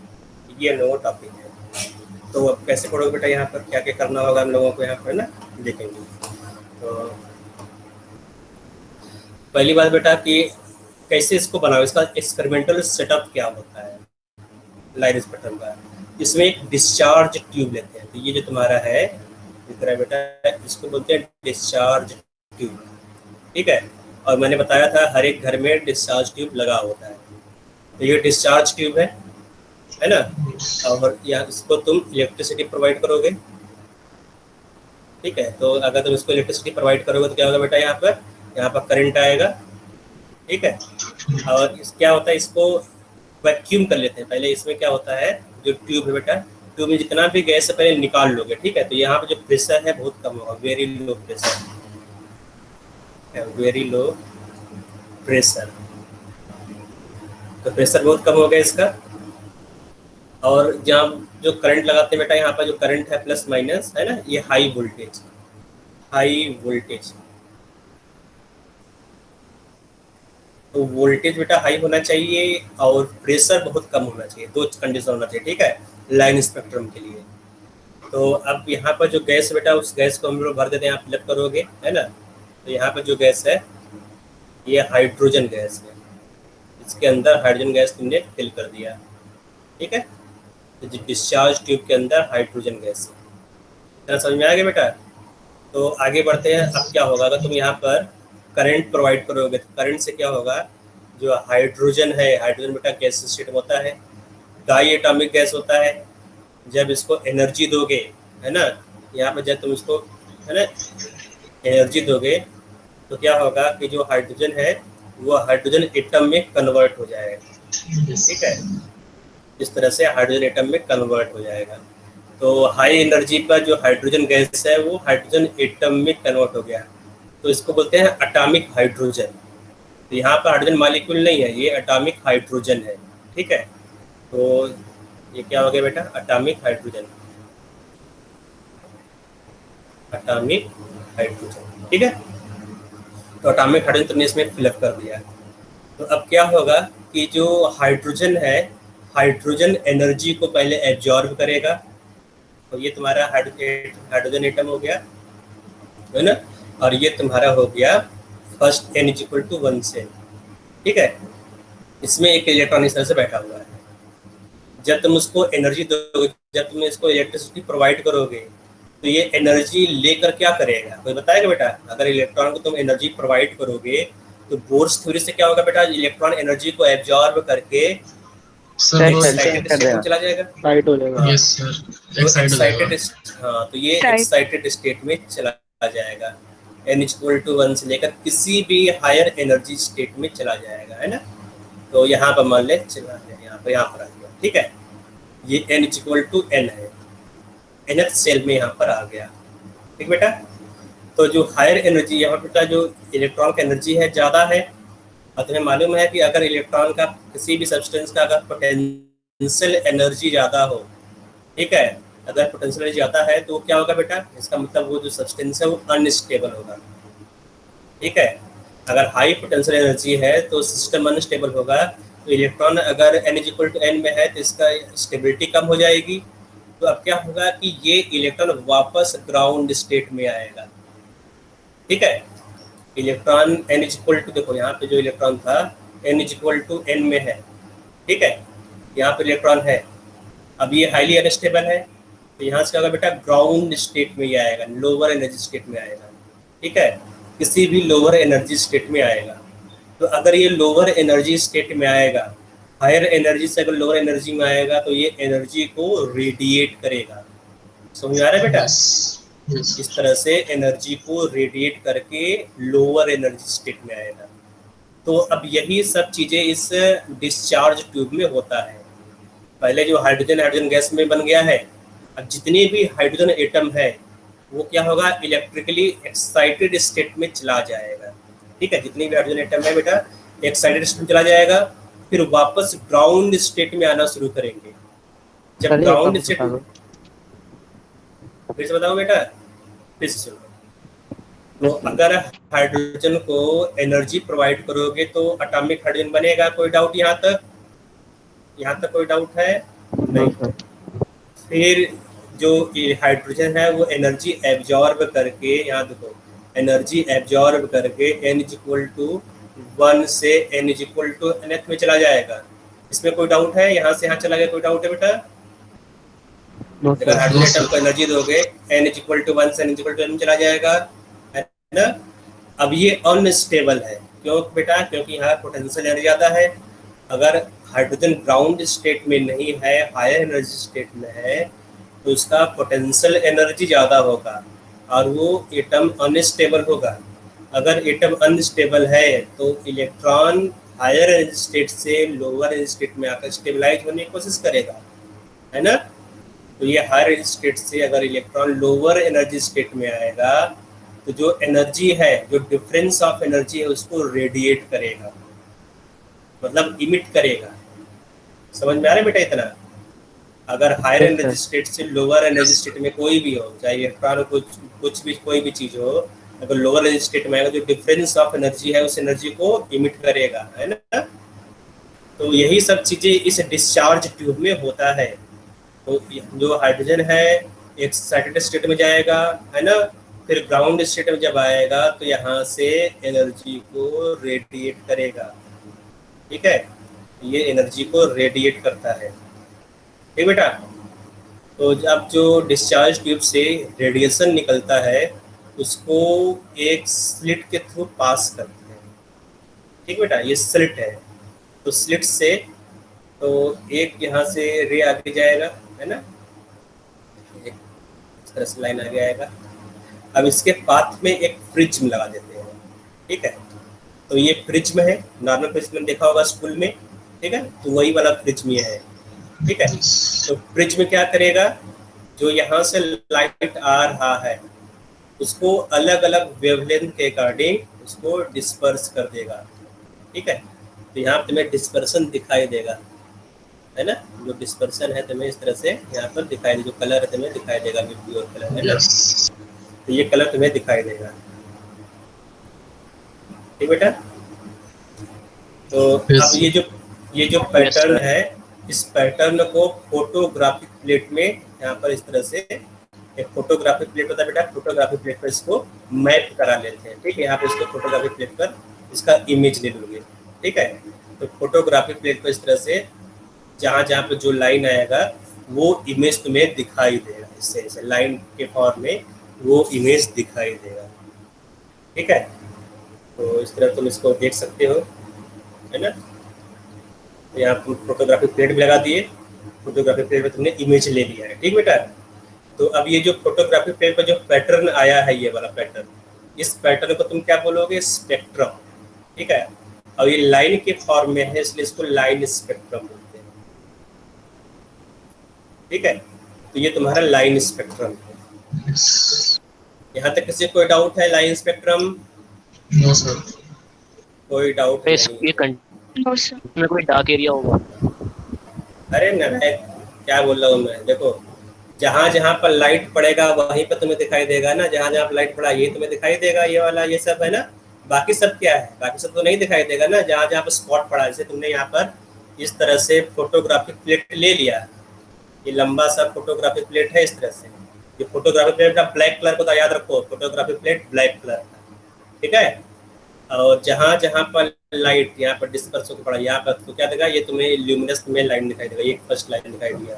ये नो टॉपिक है। तो अब कैसे पढ़ोगे बेटा, यहाँ पर क्या क्या करना होगा हम लोगों को यहाँ पर ना देखेंगे। तो पहली बात बेटा कि कैसे इसको बनाओ, इसका एक्सपेरिमेंटल सेटअप क्या होता है लाइन स्पेक्ट्रम का। इसमें एक डिस्चार्ज ट्यूब लेते हैं, तो ये जो तुम्हारा है दिख रहा है बेटा, इसको बोलते हैं डिस्चार्ज ट्यूब, ठीक है। और मैंने बताया था हर एक घर में डिस्चार्ज ट्यूब लगा होता है। तो ये डिस्चार्ज ट्यूब है ना, और या इसको तुम इलेक्ट्रिसिटी प्रोवाइड करोगे, ठीक है। तो अगर तुम इसको इलेक्ट्रिसिटी प्रोवाइड करोगे तो क्या होगा बेटा, यहाँ पर करंट आएगा, ठीक है। और क्या होता है, इसको वैक्यूम कर लेते हैं पहले। इसमें क्या होता है, जो ट्यूब है बेटा, ट्यूब में जितना भी गैस है पहले निकाल लोगे, ठीक है। तो यहाँ पे जो प्रेशर है बहुत कम होगा, very low pressure, very low pressure. तो प्रेशर बहुत कम हो गया इसका। और जहाँ जो करंट लगाते हैं बेटा, यहाँ पर जो करंट है प्लस माइनस है ना, ये हाई वोल्टेज, हाई वोल्टेज। तो वोल्टेज बेटा हाई होना चाहिए और प्रेशर बहुत कम होना चाहिए, दो कंडीशन होना चाहिए, ठीक है, लाइन स्पेक्ट्रम के लिए। तो अब यहाँ पर जो गैस बेटा, उस गैस को हम लोग भर देते हैं, आप फिलअप करोगे, है ना। तो यहाँ पर जो गैस है ये हाइड्रोजन गैस है, इसके अंदर हाइड्रोजन गैस तुमने फिल कर दिया, ठीक है। तो जो डिस्चार्ज ट्यूब के अंदर हाइड्रोजन गैस है, समझ में आ गया बेटा। तो आगे बढ़ते हैं। अब क्या होगा, अगर तुम यहाँ पर करंट प्रोवाइड करोगे तो करंट से क्या होगा, जो हाइड्रोजन है, हाइड्रोजन बेटा गैस सिस्टम होता है, डाई एटॉमिक गैस होता है। जब इसको एनर्जी दोगे, है ना, यहाँ पर जब तुम इसको, है ना, एनर्जी दोगे तो क्या होगा कि जो हाइड्रोजन है वो हाइड्रोजन एटम में कन्वर्ट हो जाएगा, ठीक है। इस तरह से हाइड्रोजन एटम में कन्वर्ट हो जाएगा। तो हाई एनर्जी पर जो हाइड्रोजन गैस है वो हाइड्रोजन एटम में कन्वर्ट हो गया, तो इसको बोलते हैं एटॉमिक हाइड्रोजन। तो यहाँ पर हाइड्रोजन मॉलिक्यूल नहीं है, ये एटॉमिक हाइड्रोजन है। ठीक है, तो ये क्या हो गया बेटा, एटॉमिक हाइड्रोजन, एटॉमिक हाइड्रोजन। ठीक है, तो एटॉमिक हाइड्रोजन तुमने इसमें फिलअप कर दिया। तो अब क्या होगा कि जो हाइड्रोजन है, हाइड्रोजन एनर्जी को पहले एब्जॉर्ब करेगा, तो ये तुम्हारा हाइड्रोजन एटम हो गया, है ना, और ये तुम्हारा हो गया फर्स्ट n इक्वल टू 1 से। ठीक है, इसमें एक इलेक्ट्रॉन इस तरह से बैठा हुआ है। जब तुम उसको एनर्जी दोगे, जब तुम इसको इलेक्ट्रिसिटी प्रोवाइड करोगे, तो ये एनर्जी लेकर क्या करेगा, कोई बताएगा बेटा? अगर इलेक्ट्रॉन को तुम एनर्जी प्रोवाइड करोगे तो बोर्स थ्योरी से क्या होगा बेटा, इलेक्ट्रॉन एनर्जी को एब्जॉर्ब करके सर वो एक्साइटेड स्टेट में चला जाएगा। साइट हो जाएगा। यस सर, एक्साइटेड हाँ, तो ये Excite- एक्साइटेड स्टेट में चला जाएगा, n इक्वल टू 1 से लेकर किसी भी हायर एनर्जी स्टेट में चला जाएगा, है ना। तो यहाँ पर मान ले चला गया, यहाँ पर आ गया। ठीक है, ये n इक्वल टू n है, nth सेल में यहाँ पर आ गया। ठीक बेटा, तो जो हायर एनर्जी यहाँ पर जो इलेक्ट्रॉन का एनर्जी है ज़्यादा है, और तुम्हें मालूम है कि अगर इलेक्ट्रॉन का किसी भी सब्सटेंस का अगर पोटेंशियल एनर्जी ज़्यादा हो, ठीक है, अगर पोटेंशियल एनर्जी ज़्यादा है तो क्या होगा बेटा, इसका मतलब वो जो सब्सटेंस है वो अनस्टेबल होगा। ठीक है, अगर हाई पोटेंशियल एनर्जी है तो सिस्टम अनस्टेबल होगा। तो इलेक्ट्रॉन अगर n इक्वल टू n में है तो इसका स्टेबिलिटी कम हो जाएगी। तो अब क्या होगा कि ये इलेक्ट्रॉन वापस ग्राउंड स्टेट में आएगा। ठीक है, इलेक्ट्रॉन n इक्वल टू, देखो यहाँ पे जो इलेक्ट्रॉन था n इक्वल टू n में है। ठीक है, यहाँ पे इलेक्ट्रॉन है, अब ये हाईली अनस्टेबल है, तो यहाँ से क्या होगा बेटा, ग्राउंड स्टेट में ही आएगा, लोअर एनर्जी स्टेट में आएगा। ठीक है, किसी भी लोअर एनर्जी स्टेट में आएगा। तो अगर ये लोअर एनर्जी स्टेट में आएगा, हायर एनर्जी से अगर लोअर एनर्जी में आएगा, तो ये एनर्जी को रेडिएट करेगा। समझ आ रहा है बेटा? इस तरह से एनर्जी को रेडिएट करके लोअर एनर्जी स्टेट में आएगा। तो अब यही सब चीज़ें इस डिस्चार्ज ट्यूब में होता है। पहले जो हाइड्रोजन गैस में बन गया है, अब जितने भी हाइड्रोजन एटम है वो क्या होगा, इलेक्ट्रिकली एक्साइटेड स्टेट में चला जाएगा। ठीक है, जितने भी हाइड्रोजन एटम है बेटा एक्साइटेड स्टेट में चला जाएगा, फिर वापस ग्राउंड स्टेट में आना शुरू करेंगे। जब चलिए, ग्राउंड तब स्टेट, बता दो। फिर से बताओ बेटा, फिर से सुनो। तो अगर हाइड्रोजन को एनर्जी प्रोवाइड करोगे तो एटॉमिक हाइड्रोजन बनेगा। कोई डाउट यहाँ तक? यहाँ तक कोई डाउट है? नहीं। फिर जो हाइड्रोजन है वो एनर्जी एब्जॉर्ब करके, यहाँ देखो, एनर्जी एब्जॉर्ब करके n इक्वल टू 1 से n इक्वल टू nth में चला जाएगा। इसमें कोई डाउट है? यहाँ से यहाँ चला गया, कोई डाउट है बेटा? अगर हाइड्रोजन एटम को एनर्जी दोगे n इक्वल टू 1 से n इक्वल टू n में चला जाएगा, है ना। अब ये अनस्टेबल है, क्यों बेटा? क्योंकि यहाँ पोटेंशियल एनर्जी ज़्यादा है। अगर हाइड्रोजन ग्राउंड स्टेट में नहीं है, हायर एनर्जी स्टेट में है, तो उसका पोटेंशियल एनर्जी ज़्यादा होगा और वो एटम अनस्टेबल होगा। अगर एटम अनस्टेबल है तो इलेक्ट्रॉन हायर एनर्जी स्टेट से लोअर एनर्जी स्टेट में आकर स्टेबलाइज होने की कोशिश करेगा, है ना। तो ये हायर एनर्जी स्टेट से अगर इलेक्ट्रॉन लोअर एनर्जी स्टेट में आएगा तो जो एनर्जी है, जो डिफरेंस ऑफ एनर्जी है, उसको रेडिएट करेगा, मतलब इमिट करेगा। समझ में आ रहा है बेटा इतना? अगर हायर एनर्जी स्टेट से लोअर एनर्जी स्टेट में कोई भी हो, चाहे इलेक्ट्रॉन कुछ भी कोई भी चीज़ हो, अगर लोअर एनर्जी स्टेट में आएगा, जो डिफरेंस ऑफ एनर्जी है उस एनर्जी को इमिट करेगा, है ना। तो यही सब चीज़ें इस डिस्चार्ज ट्यूब में होता है। तो जो हाइड्रोजन है एक्साइटेड स्टेट में जाएगा, है ना, फिर ग्राउंड स्टेट में जब आएगा तो यहाँ से एनर्जी को रेडिएट करेगा। ठीक है, ये एनर्जी को रेडिएट करता है। ठीक बेटा, तो जब जो डिस्चार्ज ट्यूब से रेडिएशन निकलता है उसको एक स्लिट के थ्रू पास करते हैं। ठीक बेटा, ये स्लिट है, तो स्लिट से तो एक यहाँ से रे आगे जाएगा, है ना, एक इस तरह से लाइन आगे आएगा। अब इसके पाथ में एक प्रिज्म लगा देते हैं। ठीक है, तो ये प्रिज्म है, नॉर्मल प्रिज्म देखा होगा स्कूल में, ठीक है, तो वही वाला प्रिज्म ये है। ठीक है, तो प्रिज्म क्या करेगा, जो यहाँ से लाइट आ रहा है उसको अलग अलग वेवलेंथ के अकॉर्डिंग उसको डिस्पर्स कर देगा, ठीक है। तो यहाँ तुम्हें डिस्पर्सन दिखाई देगा, है ना, जो डिस्पर्सन है तुम्हें इस तरह से यहाँ पर दिखाई दे, जो कलर है तुम्हें दिखाई देगा, ब्लू कलर है ना, Yes. तो ये कलर तुम्हें दिखाई देगा, ठीक बेटा। तो Yes. अब ये जो पैटर्न है, इस पैटर्न को फोटोग्राफिक प्लेट में यहाँ पर इस तरह से एक फोटोग्राफिक प्लेट होता है बेटा, फोटोग्राफिक प्लेट पर इसको मैप करा लेते हैं, ठीक है। यहाँ पे इसको फोटोग्राफिक प्लेट पर इसका इमेज ले लोगे, ठीक है। तो फोटोग्राफिक प्लेट पर इस तरह से जहाँ जहाँ पे जो लाइन आएगा वो इमेज तुम्हें दिखाई देगा, इससे ऐसे लाइन के फॉर्म में वो इमेज दिखाई देगा, ठीक है। तो इस तरह तुम इसको देख सकते हो, है ना। तो यहाँ तुम फोटोग्राफिक प्लेट भी लगा दिए, फोटोग्राफिक प्लेट पे तुमने इमेज ले लिया है, ठीक बेटा। तो अब ये जो फोटोग्राफिक प्लेट पर जो पैटर्न आया है, ये वाला पैटर्न, इस पैटर्न को तुम क्या बोलोगे, स्पेक्ट्रम, ठीक है। और ये लाइन के फॉर्म में है इसलिए इसको लाइन स्पेक्ट्रम बोलते हैं, ठीक है। तो ये तुम्हारा लाइन स्पेक्ट्रम है। यहाँ तक किसी कोई डाउट है लाइन स्पेक्ट्रम? No, sir. कोई डाउट इस नहीं? ये नो सर। में कोई डार्क एरिया होगा? अरे नारायण, क्या बोल रहा हूँ मैं, देखो जहाँ जहाँ पर लाइट पड़ेगा वहीं पर तुम्हें दिखाई देगा ना, जहाँ जहाँ पर लाइट पड़ा ये तुम्हें दिखाई देगा, ये वाला ये सब है ना। बाकी सब क्या है, बाकी सब तो नहीं दिखाई देगा ना। जहाँ जहाँ पर स्पॉट पड़ा, जैसे तुमने यहाँ पर इस तरह से फोटोग्राफिक प्लेट ले लिया, ये लंबा सा फोटोग्राफिक प्लेट है इस तरह से, ये फोटोग्राफिक प्लेट का ब्लैक कलर को तो याद रखो, फोटोग्राफिक प्लेट ब्लैक कलर का, ठीक है। और जहाँ जहाँ पर लाइट यहाँ पर डिस्पर्स होकर पड़ा, यहाँ पर तो क्या देगा, ये तुम्हें ल्यूमिनस तुम्हें लाइन दिखाई देगा, ये फर्स्ट लाइन दिखाई दिया,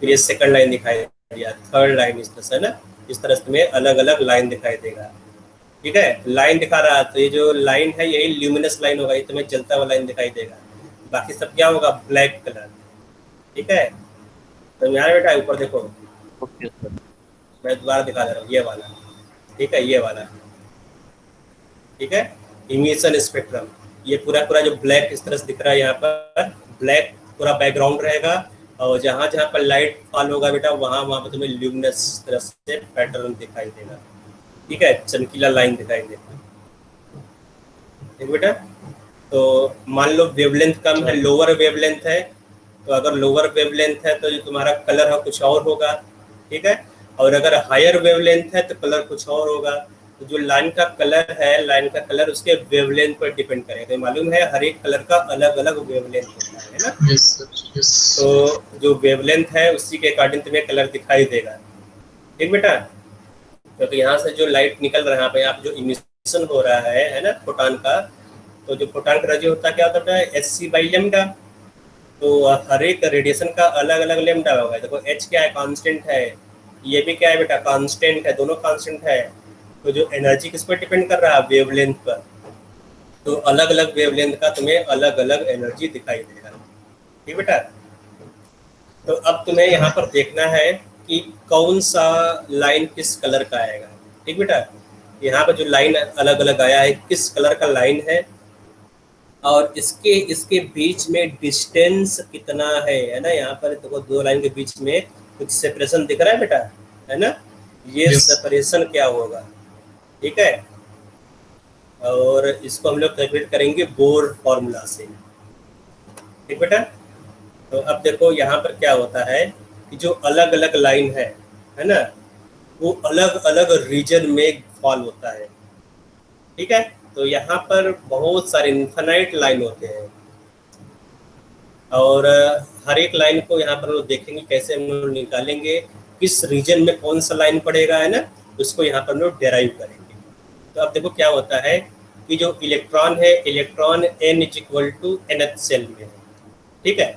फिर ये सेकंड लाइन दिखाई दिया, थर्ड लाइन, इस तरह से ना, इस तरह से तुम्हें अलग अलग लाइन दिखाई देगा, ठीक है। लाइन दिखा रहा है तो ये जो लाइन है यही ल्यूमिनस लाइन होगा, ये तुम्हें जलता हुआ लाइन दिखाई देगा। बाकी सब क्या होगा, ब्लैक कलर, ठीक है। तो यहाँ बेटा ऊपर देखो, ओके सर। मैं दोबारा दिखा दे रहा हूँ, ये वाला, ठीक है, ये वाला, ठीक है, इमिशन स्पेक्ट्रम। ये पूरा पूरा जो ब्लैक इस तरह से दिख रहा है, यहाँ पर ब्लैक पूरा बैकग्राउंड रहेगा, और जहाँ जहाँ पर लाइट फॉल होगा बेटा वहाँ वहाँ पर तुम्हें ल्यूमिनस तरह से पैटर्न दिखाई देगा, ठीक है, चमकीला लाइन दिखाई देगा, ठीक बेटा। तो मान लो वेवलेंथ कम है, लोअर वेवलेंथ है, तो अगर लोअर वेवलेंथ है तो जो तुम्हारा कलर है कुछ और होगा, ठीक है। और अगर हायर वेवलेंथ है तो कलर कुछ और होगा। तो जो लाइन का कलर है, लाइन का कलर उसके वेवलेंथ पर डिपेंड करेगा। तो मालूम है हर एक कलर का अलग अलग वेवलेंथ होता है ना। Yes, sir. Yes. तो जो वेवलेंथ है उसी के अकॉर्डिंग तुम्हें कलर दिखाई देगा, ठीक बेटा। क्योंकि तो यहाँ से जो लाइट निकल रहा है, यहाँ पे आप जो इमिशन हो रहा है ना फोटॉन का, तो जो फोटॉन का रेडियो होता है क्या होता है, hc/λ। तो हर एक रेडिएशन का अलग अलग लेमडा होगा। देखो h क्या है, कांस्टेंट है, ये भी क्या है बेटा, कांस्टेंट है, दोनों कांस्टेंट है। तो जो एनर्जी किस पर डिपेंड कर रहा है, वेवलेंथ पर। तो अलग अलग वेवलेंथ का तुम्हें अलग अलग एनर्जी दिखाई देगा, ठीक बेटा। तो अब तुम्हें यहाँ पर देखना है कि कौन सा लाइन किस कलर का आएगा, ठीक बेटा। यहाँ पर जो लाइन अलग अलग आया है, किस कलर का लाइन है, और इसके बीच में डिस्टेंस कितना है ना। यहाँ पर देखो दो लाइन के बीच में कुछ सेपरेशन दिख रहा है बेटा, है ना। ये Yes. सेपरेशन क्या होगा, ठीक है। और इसको हम लोग कैलकुलेट करेंगे बोर फॉर्मूला से, ठीक बेटा। तो अब देखो यहाँ पर क्या होता है कि जो अलग अलग लाइन है ना, वो अलग अलग रीजन में फॉल होता है, ठीक है। तो यहाँ पर बहुत सारे इन्फिनाइट लाइन होते हैं, और हर एक लाइन को यहाँ पर लोग देखेंगे कैसे हम लोग निकालेंगे, किस रीजन में कौन सा लाइन पड़ेगा, है ना, उसको यहाँ पर लोग डेराइव करेंगे। तो अब देखो क्या होता है कि जो इलेक्ट्रॉन है, इलेक्ट्रॉन n = nth सेल में है, ठीक है।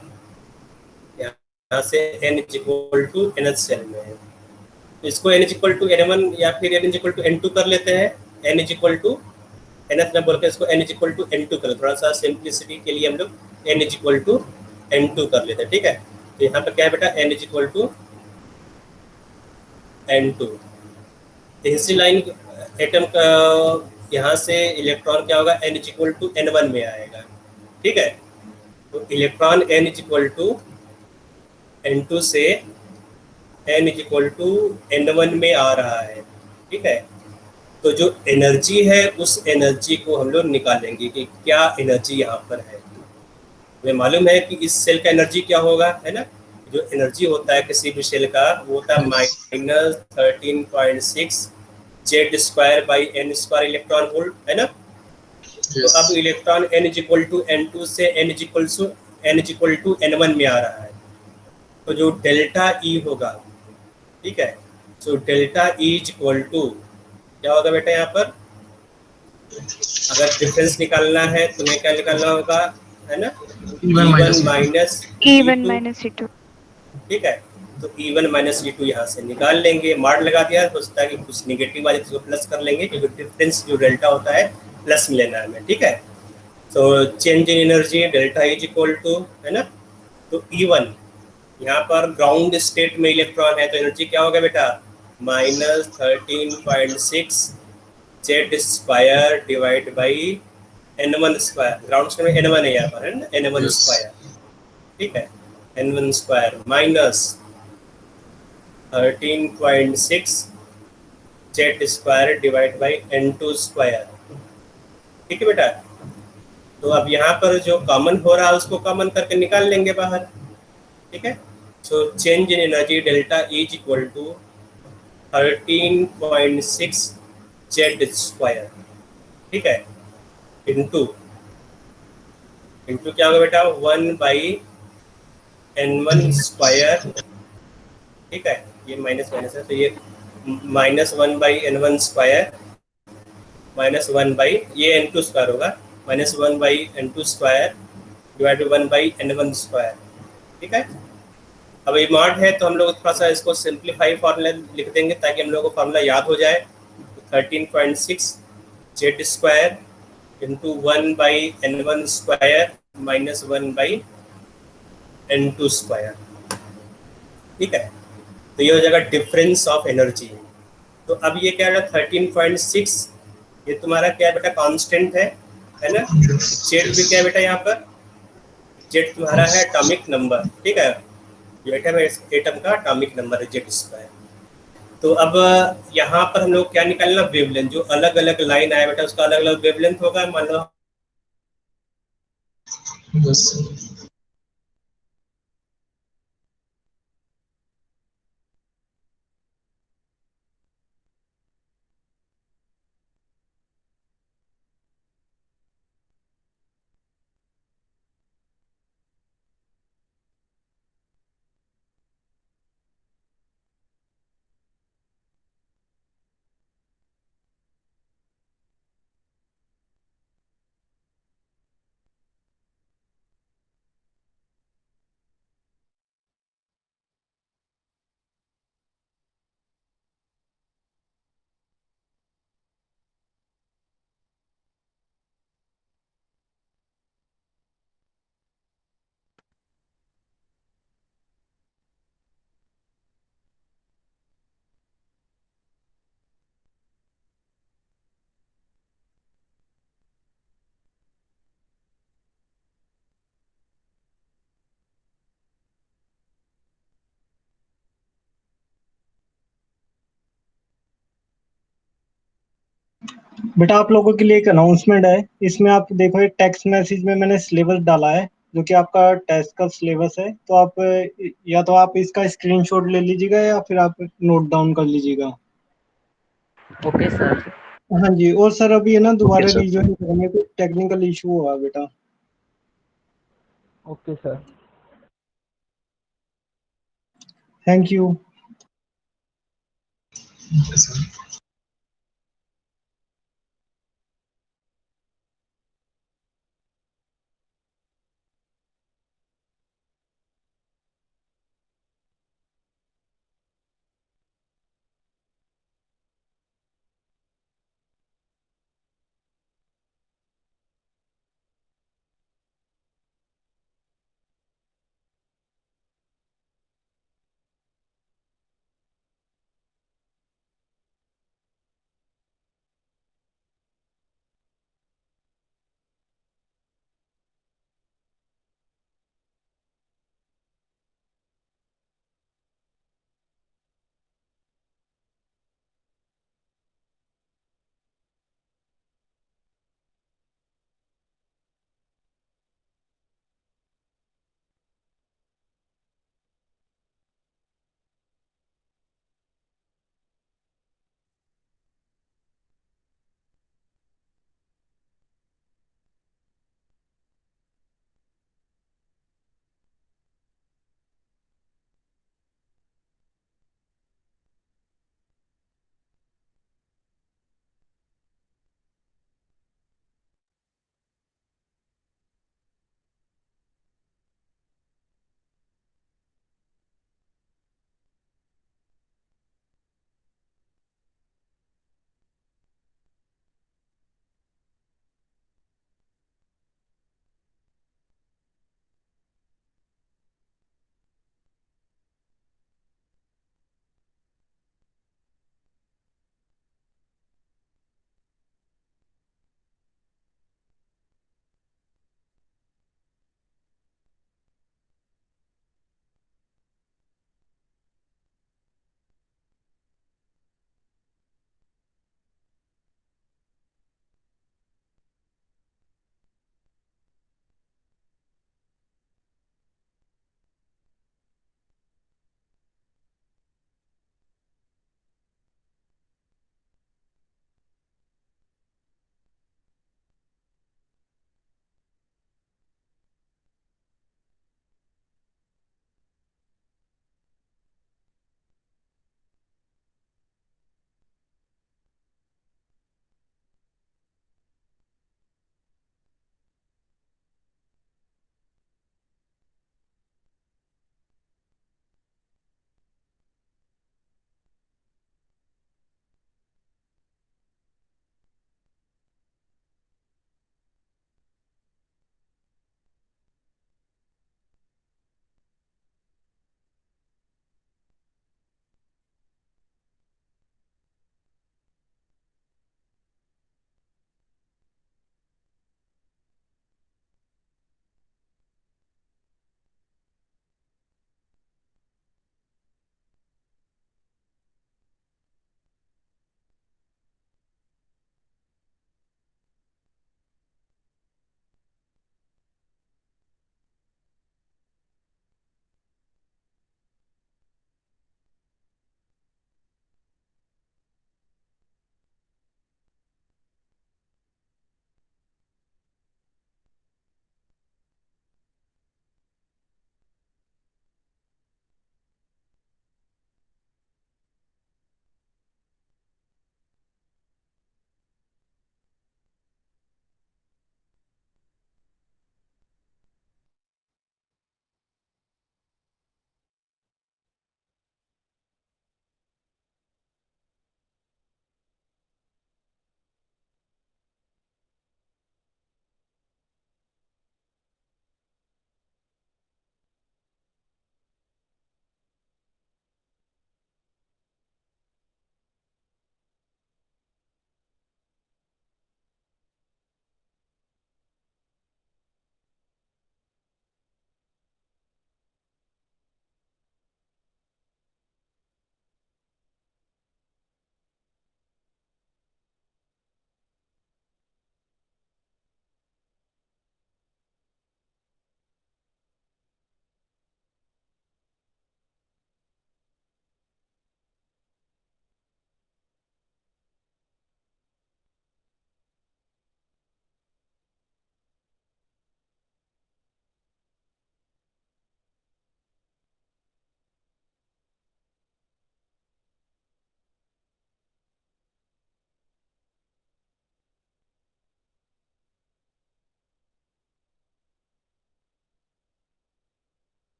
यहाँ से n = nth सेल में है, तो इसको n = n1 या फिर n = n2 कर लेते हैं। n = nth में बोल के इसको n = n2 कर, थोड़ा सा सिंप्लिसिटी के लिए हम लोग n = n2 कर लेते हैं, ठीक है। तो यहाँ पर क्या है बेटा, n = n2। तीसरी लाइन एटम का यहाँ से इलेक्ट्रॉन क्या होगा, n = n1 में आएगा, ठीक है। तो इलेक्ट्रॉन n = n2 से n is equal to n1 में आ रहा है, ठीक है। तो जो एनर्जी है उस एनर्जी को हम लोग निकालेंगे कि क्या एनर्जी यहाँ पर है। हमें मालूम है कि इस सेल का एनर्जी क्या होगा, है ना। जो एनर्जी होता है किसी भी सेल का वो होता है -13.6 Z square by n square electron volt, है ना। तो Yes. अब electron n is equal to n2 से n is equal to n1 में आ रहा है। तो जो डेल्टा ई होगा, ठीक है, तो delta E is equal to क्या होगा बेटा यहाँ पर, अगर डिफरेंस निकालना है तुम्हें क्या निकालना होगा, है ना, E1 E one minus E2. Minus E E1 two, minus E2. ठीक है। तो E one minus E two यहाँ से निकाल लेंगे, मार्क लगा दिया, तो सोचता है कि कुछ निगेटिव आ जाए तो प्लस कर लेंगे क्योंकि डिफरेंस जो डेल्टा होता है प्लस में लेना है हमें, ठीक है। तो change in energy delta is equal to, है ना, तो ई वन यहाँ पर ग्राउंड स्टेट में इलेक्ट्रॉन है तो एनर्जी क्या होगा बेटा, -13.6 Z square divide by n1 square, ground state में n1 है यहाँ पर, है ना, n1 Yes. स्क्वायर, ठीक है, n1 square minus 13.6 Z square divide by n2 square, ठीक है बेटा। तो अब यहाँ पर जो कॉमन हो रहा है उसको कॉमन करके निकाल लेंगे बाहर, ठीक है। So change in energy delta is equal to 13.6 Z square, ठीक है, इंटू इंटू क्या होगा बेटा 1/n1 स्क्वायर, ठीक है, ये माइनस माइनस है तो ये -1/n1 स्क्वायर -1 ये n2 स्क्वायर होगा, -1/n2 square divide 1/n1 square, ठीक है। अब ये मॉड है तो हम लोग थोड़ा सा इसको सिंप्लीफाई फार्मूला लिख देंगे ताकि हम लोग को फार्मूला याद हो जाए। 13.6 Z square into 1/n1 square -1/n2 square, ठीक है। तो ये हो जाएगा डिफरेंस ऑफ एनर्जी। तो अब ये क्या है 13.6, ये तुम्हारा क्या है बेटा कांस्टेंट है ना। जेड भी क्या है बेटा यहाँ पर, जेड तुम्हारा है एटॉमिक नंबर, ठीक है, जो एटम है एटम का एटॉमिक नंबर है जेड स्क्वायर। तो अब यहाँ पर हम लोग क्या निकालना, वेवलेंथ, जो अलग अलग लाइन आया बेटा उसका अलग अलग वेवलेंथ होगा, मान लो Yes. बेटा आप लोगों के लिए एक अनाउंसमेंट है। इसमें आप देखो एक टेक्स्ट मैसेज में मैंने सिलेबस डाला है जो कि आपका टेस्ट का सिलेबस है। तो आप या तो आप इसका स्क्रीनशॉट ले लीजिएगा या फिर आप नोट डाउन कर लीजिएगा। Okay sir. हाँ जी, और सर अभी है ना ओके दोबारा सर। रिज्वाइन करेंगे, कुछ टेक्निकल इशू हुआ बेटा। Okay sir. Thank you. Okay, sir.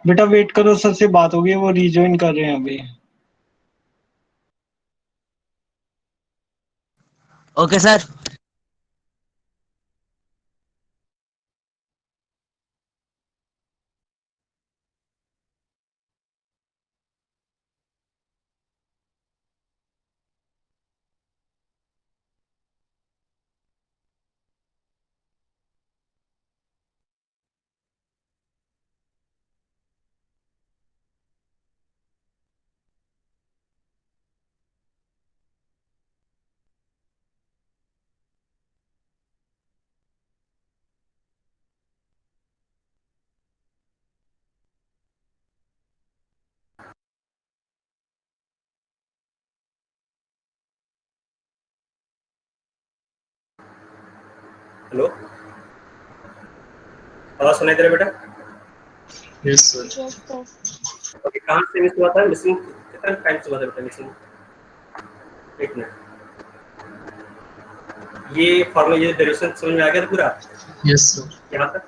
बेटा वेट करो, सर से बात हो गई है, वो रिज्वाइन कर रहे हैं अभी। Okay sir. हेलो, आवाज सुनाई दे रहा है बेटा? Yes sir. ओके, कहाँ से मिस हुआ था? मिसिंग कितना टाइम से हुआ था बेटा मिसिंग? एक मिनट, ये फॉर्मूला, ये डेरिवेशन समझ में आ गया था पूरा यस सर। यहाँ तक?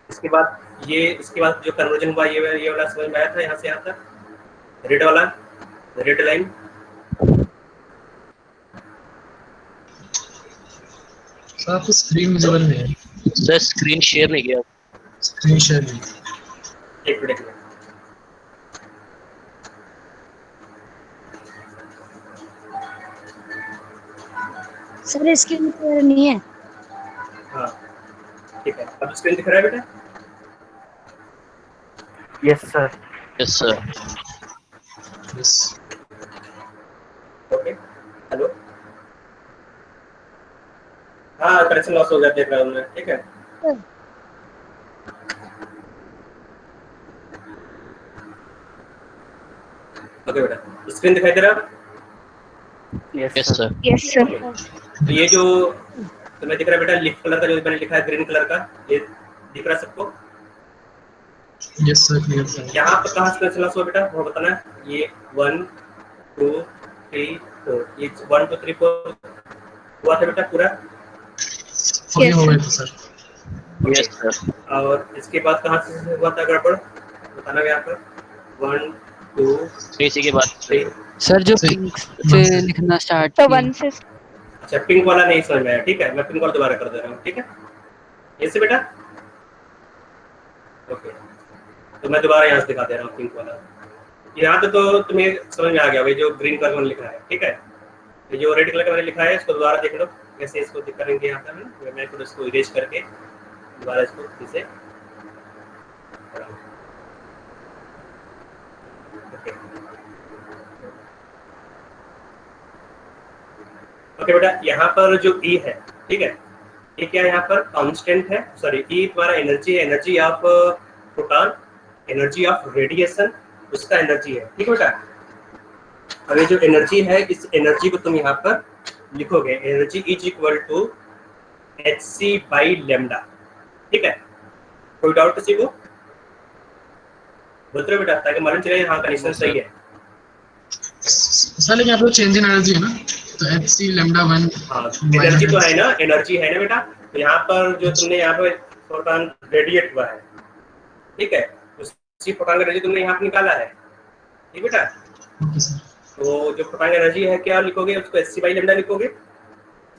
इसके बाद इसके बाद जो कन्वर्जन हुआ ये वाला समझ में आया था यहाँ से यहाँ तक? रेड वाला, रेड लाइन। सर आपको स्क्रीन विजिबल नहीं है। सर स्क्रीन शेयर नहीं किया। स्क्रीन शेयर नहीं। एक मिनट। सर स्क्रीन क्लियर नहीं है। हाँ ठीक है, अब स्क्रीन दिख रहा है बेटा? Yes sir. Yes sir. Yes. Okay, hello. हाँ, कनेक्शन लॉस हो गया, देख रहा हूँ मैं, ठीक है। ओके बेटा, स्क्रीन दिखाई दे रहा है? Yes sir. Yes sir. तो ये जो तुम्हें दिख रहा है बेटा, लीफ कलर का जो मैंने लिखा है ग्रीन कलर का, ये दिख रहा है सबको? Yes sir, clear sir. यहाँ पर कहाँ से कनेक्शन लॉस हुआ बेटा, वो बताना है। ये 1 2 3 4, ये 1 2 3 4 हुआ था बेटा पूरा? फुली हो गया था सर। Yes sir. और इसके बाद कहाँ से हुआ था गड़बड़, बताना यहाँ पर? 1 2 इसी के बाद 3। सर जो पिंक से लिखना स्टार्ट तो किया। 1 से अच्छा, पिंक वाला नहीं समझ में आया, ठीक है, मैं पिंक वाला दोबारा कर दे रहा हूँ, ठीक है? ऐसे बेटा? ओके, तो मैं दोबारा यहाँ से दिखा दे रहा हूँ पिंक वाला। यहाँ पे तो तुम्हें समझ में आ गया भाई, जो ग्रीन कलर में लिखा है, ठीक है? तो जो रेड कलर का मैंने लिखा है इसको दोबारा देख लो, कैसे इसको करेंगे यहाँ पर। मैं खुद इसको इरेज करके दोबारा इसको फिर से ओके बेटा, यहाँ पर जो E है, ठीक है, ये क्या है यहाँ पर? कांस्टेंट है। सॉरी, E तुम्हारा एनर्जी है, energy of proton, energy of radiation, उसका एनर्जी है, ठीक है बेटा? अब ये जो एनर्जी है, इस एनर्जी को तुम यहाँ पर लिखोगे, energy is equal to hc/λ, ठीक है? कोई डाउट किसी को? बोलते रहो बेटा, ताकि मालूम चले हाँ कनेक्शन सही है। सर लेकिन आप लोग चेंज इन एनर्जी है ना, तो hc λ1। हाँ, एनर्जी तो है ना, एनर्जी है ना बेटा? तो यहाँ पर जो तुमने यहाँ पर प्रोटॉन रेडिएट हुआ है, ठीक है, उसी प्रोटॉन का एनर्जी तुमने यहाँ पर निकाला है, ठीक बेटा? Okay sir. तो जो प्रोटॉन एनर्जी है क्या लिखोगे उसको? hc/λ लिखोगे,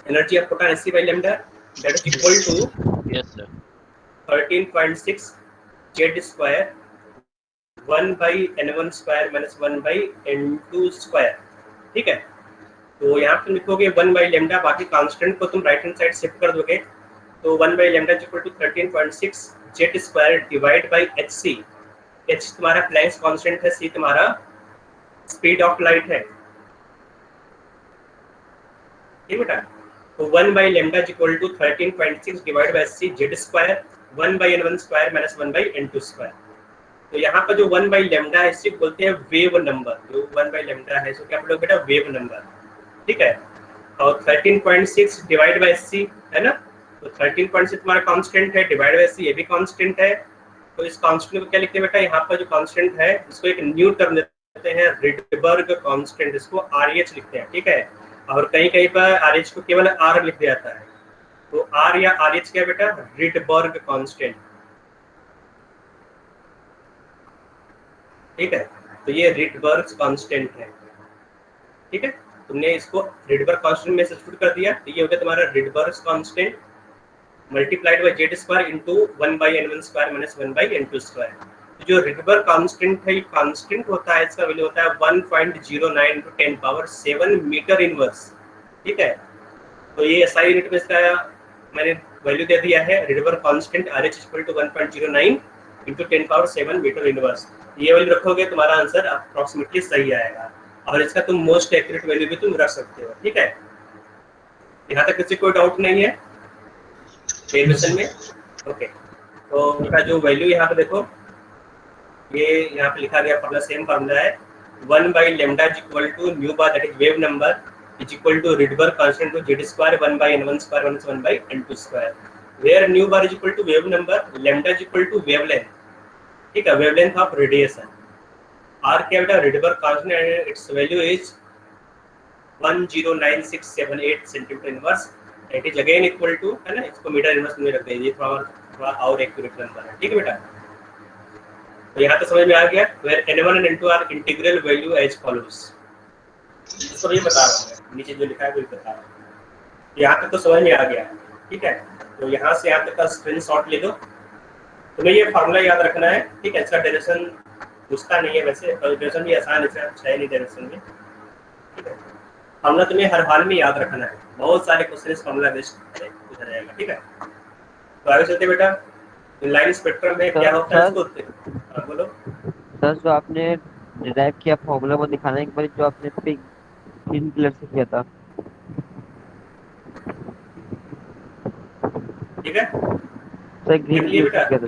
energy of proton hc/λ, that is equal to yes sir 13.6 z² 1/n1² - 1/n2², ठीक है? तो यहाँ पे लिखोगे 1/λ, बाकी कांस्टेंट को तुम राइट हैंड साइड शिफ्ट कर दोगे, तो 1/λ equal to 13.6 z² divide by hc। h तुम्हारा प्लैंक्स कांस्टेंट है, c तुम्हारा स्पीड ऑफ लाइट है, ठीक बेटा? तो 1/λ equal to 13.6 divide by hc z² 1/n1² - 1/n2²। तो यहाँ पर जो 1/λ है इसे बोलते हैं वेव नंबर। जो 1/λ है इसको क्या बोलोगे बेटा? वेव नंबर, ठीक है? और 13.6 डिवाइड बाय hc है ना, तो 13.6 तुम्हारा कांस्टेंट है, डिवाइड बाय hc ये भी कांस्टेंट है। तो इस कांस्टेंट को क्या लिखते हैं बेटा? यहाँ पर जो कांस्टेंट है इसको एक न्यू टर्म देते हैं, रिडबर्ग कांस्टेंट, इसको RH लिखते हैं, ठीक है? और कहीं कहीं पर RH को केवल R लिख दिया जाता है, तो R या RH क्या बेटा? रिडबर्ग कांस्टेंट, ठीक है, तो ये रिडबर्ग कांस्टेंट है। ठीक है, तुमने इसको रिडबर्ग कांस्टेंट में सब्स्टिट्यूट कर दिया, तो ये हो गया तुम्हारा Rydberg constant multiplied by Z square into 1/n1 square minus 1/n2 square. तो जो रिडबर्ग कांस्टेंट है, ये कांस्टेंट होता है, इसका वैल्यू होता है 1.09 × 10⁻7 मीटर इनवर्स। ठीक है, तो ये SI यूनिट में इसका मैंने वैल्यू दे दिया है, Rydberg constant RH = 1.09 × 10�7 metre inverse. ये वैल्यू रखोगे तुम्हारा आंसर अप्रोक्सीमेटली सही आएगा, और इसका तुम मोस्ट एक्यूरेट वैल्यू भी तुम रख सकते हो। ठीक है, यहाँ तक किसी कोई डाउट नहीं है डेरिवेशन में? ओके, तो उनका जो वैल्यू यहाँ पे देखो, ये यहाँ पे लिखा गया फार्मूला, सेम फार्मूला है, 1/λ = nu bar that is wave number = Rydberg constant to Z square 1/n1 square minus 1/n2 square, where nu bar = wave number, lambda = wavelength. ठीक है, वेवलेंथ ऑफ रेडिएशन, आर क्या बेटा Rydberg constant, it's value is 109,678 centimetre inverse, it is again equal to, है ना, इसको metre inverse में रख दीजिए, थोड़ा और एक्यूरेट नंबर है। ठीक है बेटा, तो यहाँ तो समझ में आ गया। Where n1 and n2 are integral value as follows, इसको ये बता रहा हूँ, नीचे जो लिखा है वही बता रहा हूँ। यहाँ तक तो समझ में आ गया। ठीक है, तो यहाँ से यहाँ तक का स्क्रीनशॉट ले लो, तुम्हें ये फार्मूला याद रखना है। ठीक है, इसका डायरेक्शन पूछता नहीं है, वैसे डायरेक्शन भी आसान है, नहीं डायरेक्शन में। ठीक है, फार्मूला तुम्हें हर हाल में याद रखना है, बहुत सारे क्वेश्चन इस फार्मूला बेस्ड पूछा जाएगा। ठीक है, तो आगे चलते बेटा, इनलाइन स्पेक्ट्रम में क्या होता है इसको बोलो। सर जो आपने डिराइव किया फॉर्मूला वो दिखाना एक बार, जो आपने पिंक ग्रीन कलर से किया था। ठीक है सर ग्रीन कलर से किया था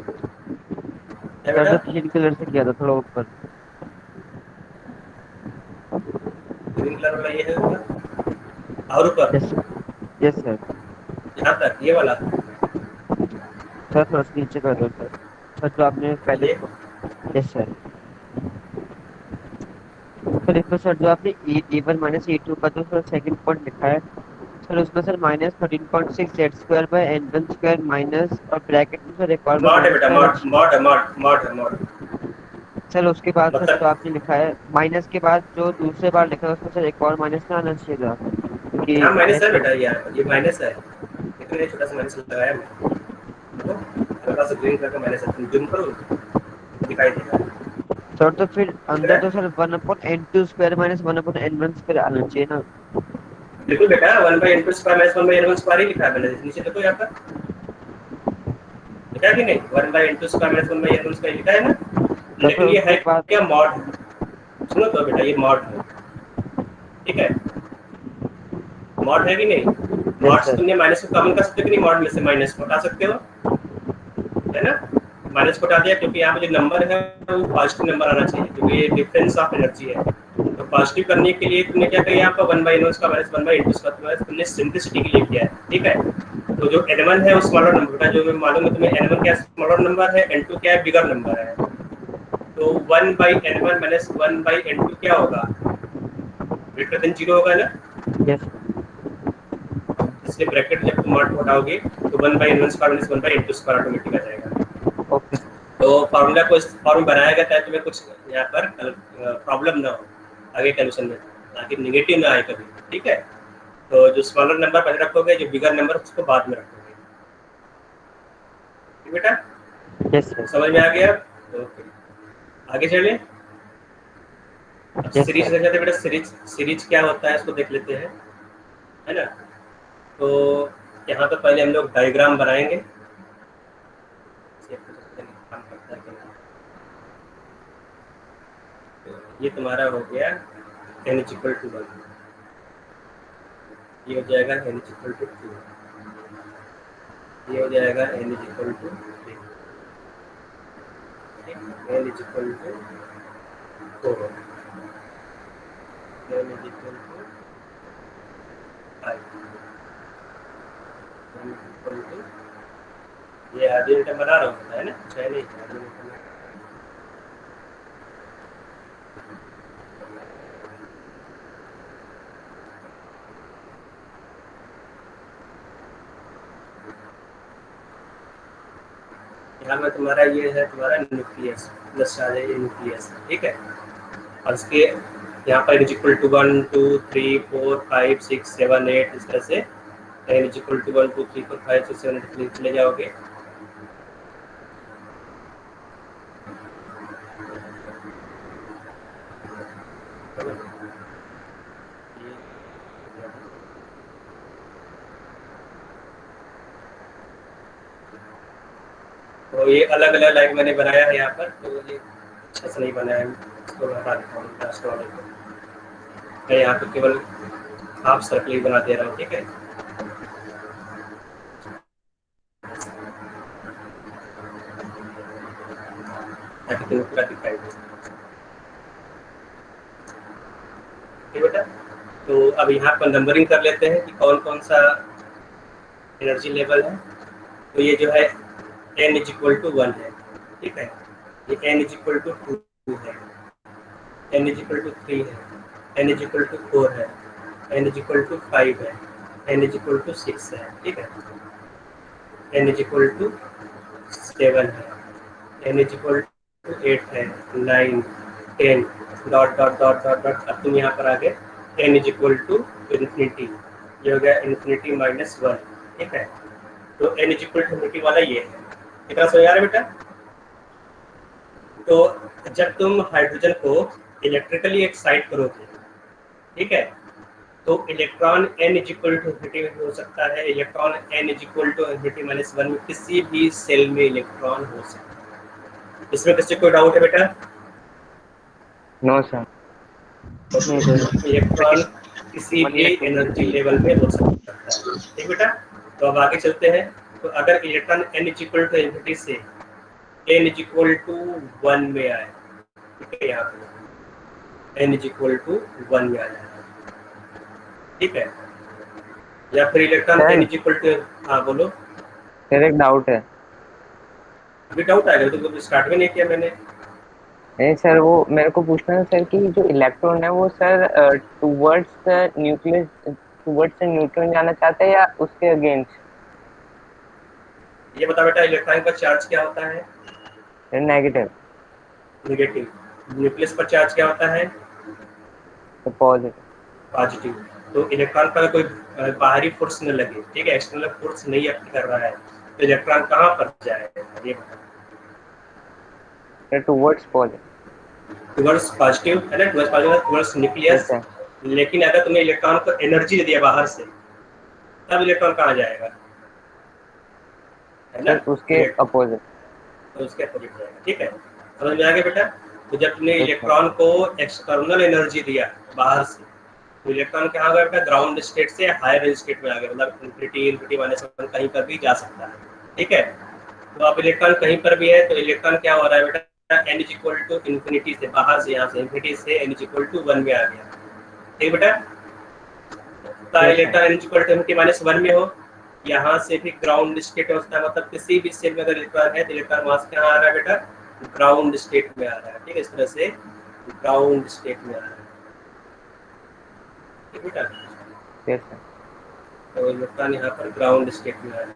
सर, तो ग्रीन कलर से किया था थोड़ा ऊपर। ग्रीन कलर वाला ये है और ऊपर, यस सर, यहाँ तक ये वाला सर थोड़ा नीचे कर दो सर। सर जो आपने पहले, यस सर सर, इसमें सर जो आपने A1 - A2 का जो सर सेकंड पॉइंट लिखा है सर, उसमें सर -13.6 z² स्क्वायर माइनस और ब्रैकेट में सर एक और मॉड है बेटा, मॉड सर। उसके बाद सर जो आपने लिखा है माइनस के बाद जो दूसरे बार लिखा है उसमें सर एक और माइनस ना आना चाहिए था, क्योंकि हाँ माइनस है बेटा, ये माइनस है, लेकिन ये छोटा सा माइनस लगाया मैं, हल्का सा ग्रीन कलर का माइनस है, तुम जूम करो दिखाई देगा सर। तो फिर अंदर तो sir 1/n2 square minus 1/n1 square आना चाहिए ना। बिल्कुल बेटा, 1/n2 square minus 1/n1 square ही लिखा है मैंने, नीचे देखो यहाँ पर लिखा है कि नहीं, 1/n2 square minus 1/n1 square लिखा है ना, लेकिन ये है क्या, मॉड है। सुनो तो बेटा, ये मॉड है। ठीक है, मॉड है कि नहीं, मॉड से तुमने माइनस को कॉमन कर सकते हो कि नहीं, मॉड में से माइनस को हटा सकते हो, है ना, माइनस को हटा दिया, क्योंकि यहाँ पे जो नंबर है वो पॉजिटिव नंबर आना चाहिए, क्योंकि ये डिफरेंस ऑफ एनर्जी है। तो पॉजिटिव करने के लिए तुमने क्या किया, यहाँ पर 1/n1 का माइनस 1/n2 स्क्वायर तुमने सिंपलिसिटी के लिए किया है। ठीक है, तो जो n1 है वो स्मॉलर नंबर का, जो मैं मालूम है तुम्हें n1 क्या स्मॉलर नंबर है, n2 क्या है बिगर नंबर है, तो 1/n1 माइनस 1/n2 क्या होगा, ग्रेटर देन 0 होगा ना। यस, इसलिए ब्रैकेट जब तुम मॉड हटाओगे तो 1/n1 square minus 1/n2 square automatic आ जाएगा। ओके, तो फार्मूला को इस फॉर्म बनाया गया ताकि तुम्हें कुछ यहाँ पर प्रॉब्लम ना हो आगे कैलकुलेशन में, ताकि निगेटिव ना आए कभी। ठीक है, तो जो स्मॉलर नंबर पहले रखोगे, जो बिगर नंबर उसको बाद में रखोगे। ठीक बेटा, यस सर, समझ में आ गया? ओके, आगे चलिए। सीरीज देख लेते बेटा, सीरीज क्या होता है इसको देख लेते हैं, है ना। तो यहाँ तो पहले हम लोग डायग्राम बनाएंगे। ये तुम्हारा हो गया n = 1, ये हो जाएगा n = 2, ये हो जाएगा n = 3, n = 4, n = 5, ये आधे घंटे बना रहा हूँ, है ना, 6 नहीं आधे घंटे। यहाँ में तुम्हारा ये है तुम्हारा न्यूक्लियस, प्लस चार्ज है, ये न्यूक्लियस है, ठीक है। और इसके यहाँ पर इज इक्वल टू 1 2 3 4 5 6 7 8 इस तरह से n इज इक्वल टू 1 2 3 4 5 6 7 8 चले जाओगे। तो ये अलग अलग लाइन मैंने बनाया है यहाँ पर, तो ये अच्छा से नहीं बनाया है, इसको मैं हटा देता हूँ लास्ट वाले को। मैं यहाँ पे केवल हाफ सर्कल ही बना दे रहा हूँ, ठीक है। ताकि पूरा दिखाई दे, ठीक बेटा। तो अब यहाँ पर नंबरिंग कर लेते हैं कि कौन कौन सा एनर्जी लेवल है। तो ये जो है n इज इक्वल टू 1 है, ठीक है। ये n इज इक्वल टू 2 है, n इज इक्वल टू 3 है, n इज इक्वल टू 4 है, n इज इक्वल टू 5 है, n इज इक्वल टू 6 है, ठीक है। n इज इक्वल टू 7 है, n इज इक्वल टू 8 है, 9 10 dot dot dot dot dot. अब तुम यहाँ पर आ गए n is equal to infinity, ये हो गया इन्फिनिटी माइनस 1, ठीक है। तो n is equal to infinity वाला ये है, कितना समझ आ रहा है बेटा। तो जब तुम हाइड्रोजन को इलेक्ट्रिकली एक्साइट करोगे, ठीक है, तो electron n is equal to infinity में हो सकता है, electron n is equal to infinity minus 1 में किसी भी सेल में इलेक्ट्रॉन हो सकता है। इसमें किसी कोई डाउट है बेटा? No sir. इलेक्ट्रॉन किसी भी एनर्जी लेवल में हो सकता है, ठीक बेटा। तो अब आगे चलते हैं। तो अगर electron n is equal to infinity से n इज इक्वल टू 1 में आए, ठीक है, यहाँ पे n इज इक्वल टू 1 में आ जाए, ठीक है। या फिर electron n is equal to, हाँ बोलो सर एक डाउट है। अभी डाउट आएगा, तो स्टार्ट में नहीं किया मैंने। नहीं सर, वो मेरे को पूछना है सर कि जो इलेक्ट्रॉन है वो sir towards nucleus, towards neutron जाना चाहता है या उसके अगेंस्ट? ये बता बेटा, इलेक्ट्रॉन का चार्ज क्या होता है? नेगेटिव। नेगेटिव। न्यूक्लियस पर चार्ज क्या होता है? पॉजिटिव। पॉजिटिव। तो इलेक्ट्रॉन पर कोई बाहरी फोर्स न लगे, ठीक है, एक्सटर्नल फोर्स नहीं एक्ट कर रहा है, तो इलेक्ट्रॉन कहाँ पर जाएगा ये बता। टुवर्ड्स पॉजिटिव, टुवर्ड्स पॉजिटिव है ना, टुवर्ड्स पॉजिटिव, टुवर्ड्स न्यूक्लियस। लेकिन अगर तुमने इलेक्ट्रॉन को एनर्जी दे दिया बाहर से, तब इलेक्ट्रॉन कहाँ जाएगा, है ना, उसके अपोजिट। तो उसके अपोजिट जाएगा, ठीक है। समझ में आ गया बेटा। तो जब तुमने इलेक्ट्रॉन को एक्सटर्नल एनर्जी दिया बाहर से, तो इलेक्ट्रॉन कहाँ गया बेटा? ग्राउंड स्टेट से हायर स्टेट में आ गया, मतलब इन्फिनिटी माइनस 1 कहीं पर भी जा सकता है, ठीक है। तो अब इलेक्ट्रॉन कहीं पर भी है, तो इलेक्ट्रॉन क्या हो रहा है बेटा? n is equal to infinity से बाहर से, यहाँ से इन्फिनिटी से n इज इक्वल टू 1 में आ गया, ठीक बेटा। तो electron n is equal to infinity minus 1 में हो, यहाँ से भी ग्राउंड स्टेट होता है, मतलब किसी भी सेल में अगर इलेक्ट्रॉन है तो इलेक्ट्रॉन वहाँ से कहाँ आ रहा है बेटा? ग्राउंड स्टेट में आ रहा है, ठीक है। इस तरह से ग्राउंड स्टेट में आ रहा है, ठीक बेटा। तो इलेक्ट्रॉन यहाँ पर ग्राउंड स्टेट में आ रहा है,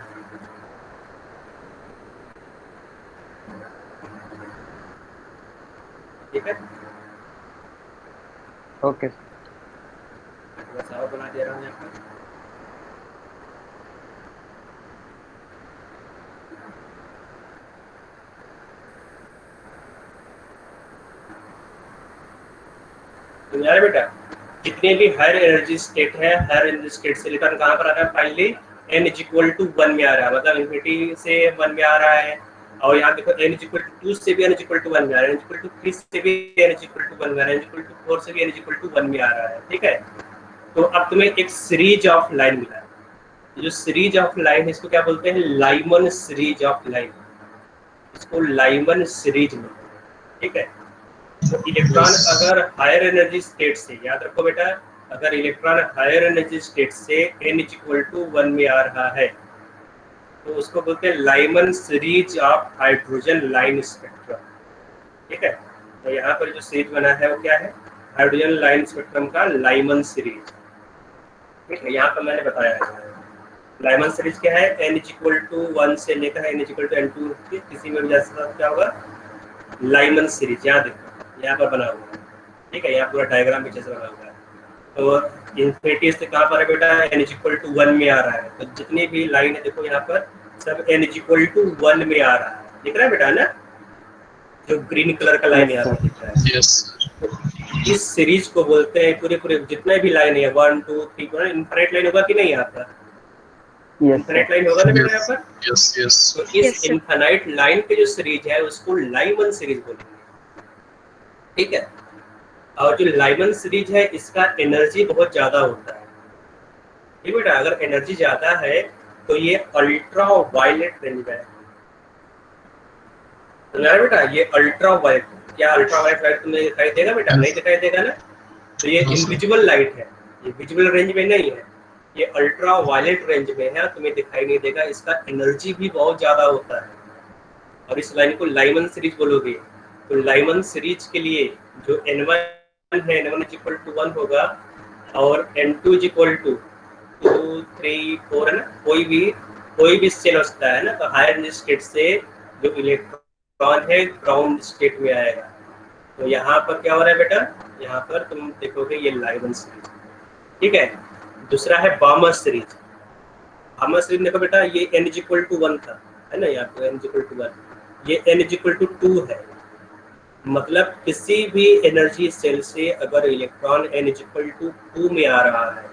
ठीक है। ओके बस और बना दे रहा हूँ यहाँ पर। तो यार बेटा, जितने भी हायर एनर्जी स्टेट है, हायर एनर्जी स्टेट से इलेक्ट्रॉन कहाँ पर आ रहा है? Finally n is equal to 1 में आ रहा है, मतलब इन्फिनिटी से 1 में आ रहा है। और यहाँ देखो n इज इक्वल टू 2 से भी n इज इक्वल टू 1 में आ रहा है, n इज इक्वल टू 3 से भी n इज इक्वल टू 1 में आ रहा है, n इज इक्वल टू 4 से भी n इज इक्वल टू 1 में आ रहा है, ठीक है। तो अब तुम्हें एक सीरीज ऑफ लाइन मिला है, जो सीरीज ऑफ लाइन है इसको क्या बोलते हैं? लाइमन सीरीज ऑफ लाइन, इसको लाइमन सीरीज में, ठीक है। तो इलेक्ट्रॉन अगर हायर एनर्जी स्टेट से, याद रखो बेटा, अगर इलेक्ट्रॉन हायर एनर्जी स्टेट से n इज इक्वल टू 1 में आ रहा है, तो उसको बोलते हैं Lyman series of hydrogen line spectrum, ठीक है। तो यहाँ पर जो सीरीज बना है वो क्या है? हाइड्रोजन लाइन स्पेक्ट्रम का लाइमन सीरीज, ठीक है। यहाँ पर मैंने बताया है, लाइमन सीरीज क्या है, n इक्वल टू 1 से लेकर n इक्वल टू n2 किसी में भी जैसा क्या होगा लाइमन सीरीज। यहाँ देखो यहाँ पर बना हुआ है, ठीक है, यहाँ पूरा डायग्राम पीछे से बना हुआ है। तो इन्फिनिटी से कहाँ पर है बेटा, n इक्वल टू 1 में आ रहा है। तो जितनी भी लाइन है देखो यहाँ पर सब n इक्वल टू 1 में आ रहा है, दिख रहा है बेटा ना, जो ग्रीन कलर का लाइन यहाँ पर दिख रहा है। यस इस सीरीज को बोलते हैं पूरे पूरे जितने भी लाइन है 1 2 3 इनफाइनाइट लाइन होगा कि नहीं यहाँ पर, इनफाइनाइट लाइन होगा ना बेटा यहाँ पर। यस यस तो इस इनफाइनाइट लाइन के जो सीरीज है उसको लाइमन सीरीज बोलेंगे, ठीक है। और जो लाइमन सीरीज है इसका एनर्जी बहुत ज्यादा होता है, ठीक बेटा। अगर एनर्जी ज्यादा है तो ये अल्ट्रा वायलेट रेंज में है, समझा बेटा। ये अल्ट्रा वायलेट, क्या अल्ट्रा वायलेट लाइट तुम्हें दिखाई देगा बेटा, नहीं दिखाई देगा ना। तो ये इनविजिबल लाइट है, ये विजिबल रेंज में नहीं है, ये अल्ट्रा वायलेट रेंज में है, तुम्हें दिखाई नहीं देगा। इसका एनर्जी भी बहुत ज्यादा होता है और इस लाइन को लाइमन सीरीज बोलोगे। तो लाइमन सीरीज के लिए जो n1 है, n1 इक्वल टू 1 होगा और n2 इक्वल टू 2 3 4 है ना, कोई भी सेल होता है ना, तो हायर स्टेट से जो इलेक्ट्रॉन है ग्राउंड स्टेट में आएगा। तो यहाँ पर क्या हो रहा है बेटा, यहाँ पर तुम देखोगे ये लाइमन सीरीज, ठीक है। दूसरा है बामर सीरीज। बामर सीरीज देखो बेटा, ये n इक्वल टू 1 था, है ना, यहाँ पे n इक्वल टू 1, ये n इक्वल टू 2 है। मतलब किसी भी एनर्जी सेल से अगर इलेक्ट्रॉन n इक्वल टू 2 में आ रहा है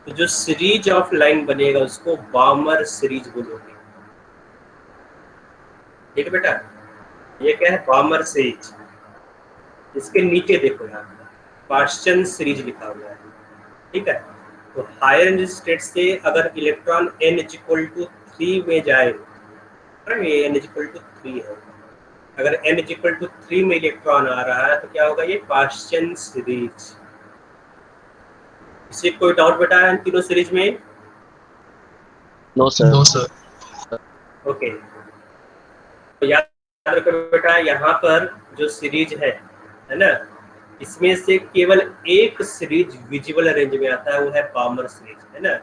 तो जो सीरीज ऑफ लाइन बनेगा उसको बामर सीरीज बोलोगे, ठीक है बेटा। ये क्या है, बामर सीरीज। इसके नीचे देखो यहाँ पार्शियल सीरीज लिखा हुआ है, ठीक है। तो हायर एनर्जी स्टेट से अगर इलेक्ट्रॉन n इक्वल टू 3 में जाए, ये n इक्वल टू 3 है, अगर n इक्वल टू 3 में इलेक्ट्रॉन आ रहा है तो क्या होगा, ये पार्शियल सीरीज। इससे कोई डाउट बेटा है इन तीनों सीरीज में? No sir. ओके, तो याद रखो बेटा, यहाँ पर जो सीरीज है ना, इसमें से केवल एक सीरीज विजिबल रेंज में आता है, वो है बामर सीरीज, है ना।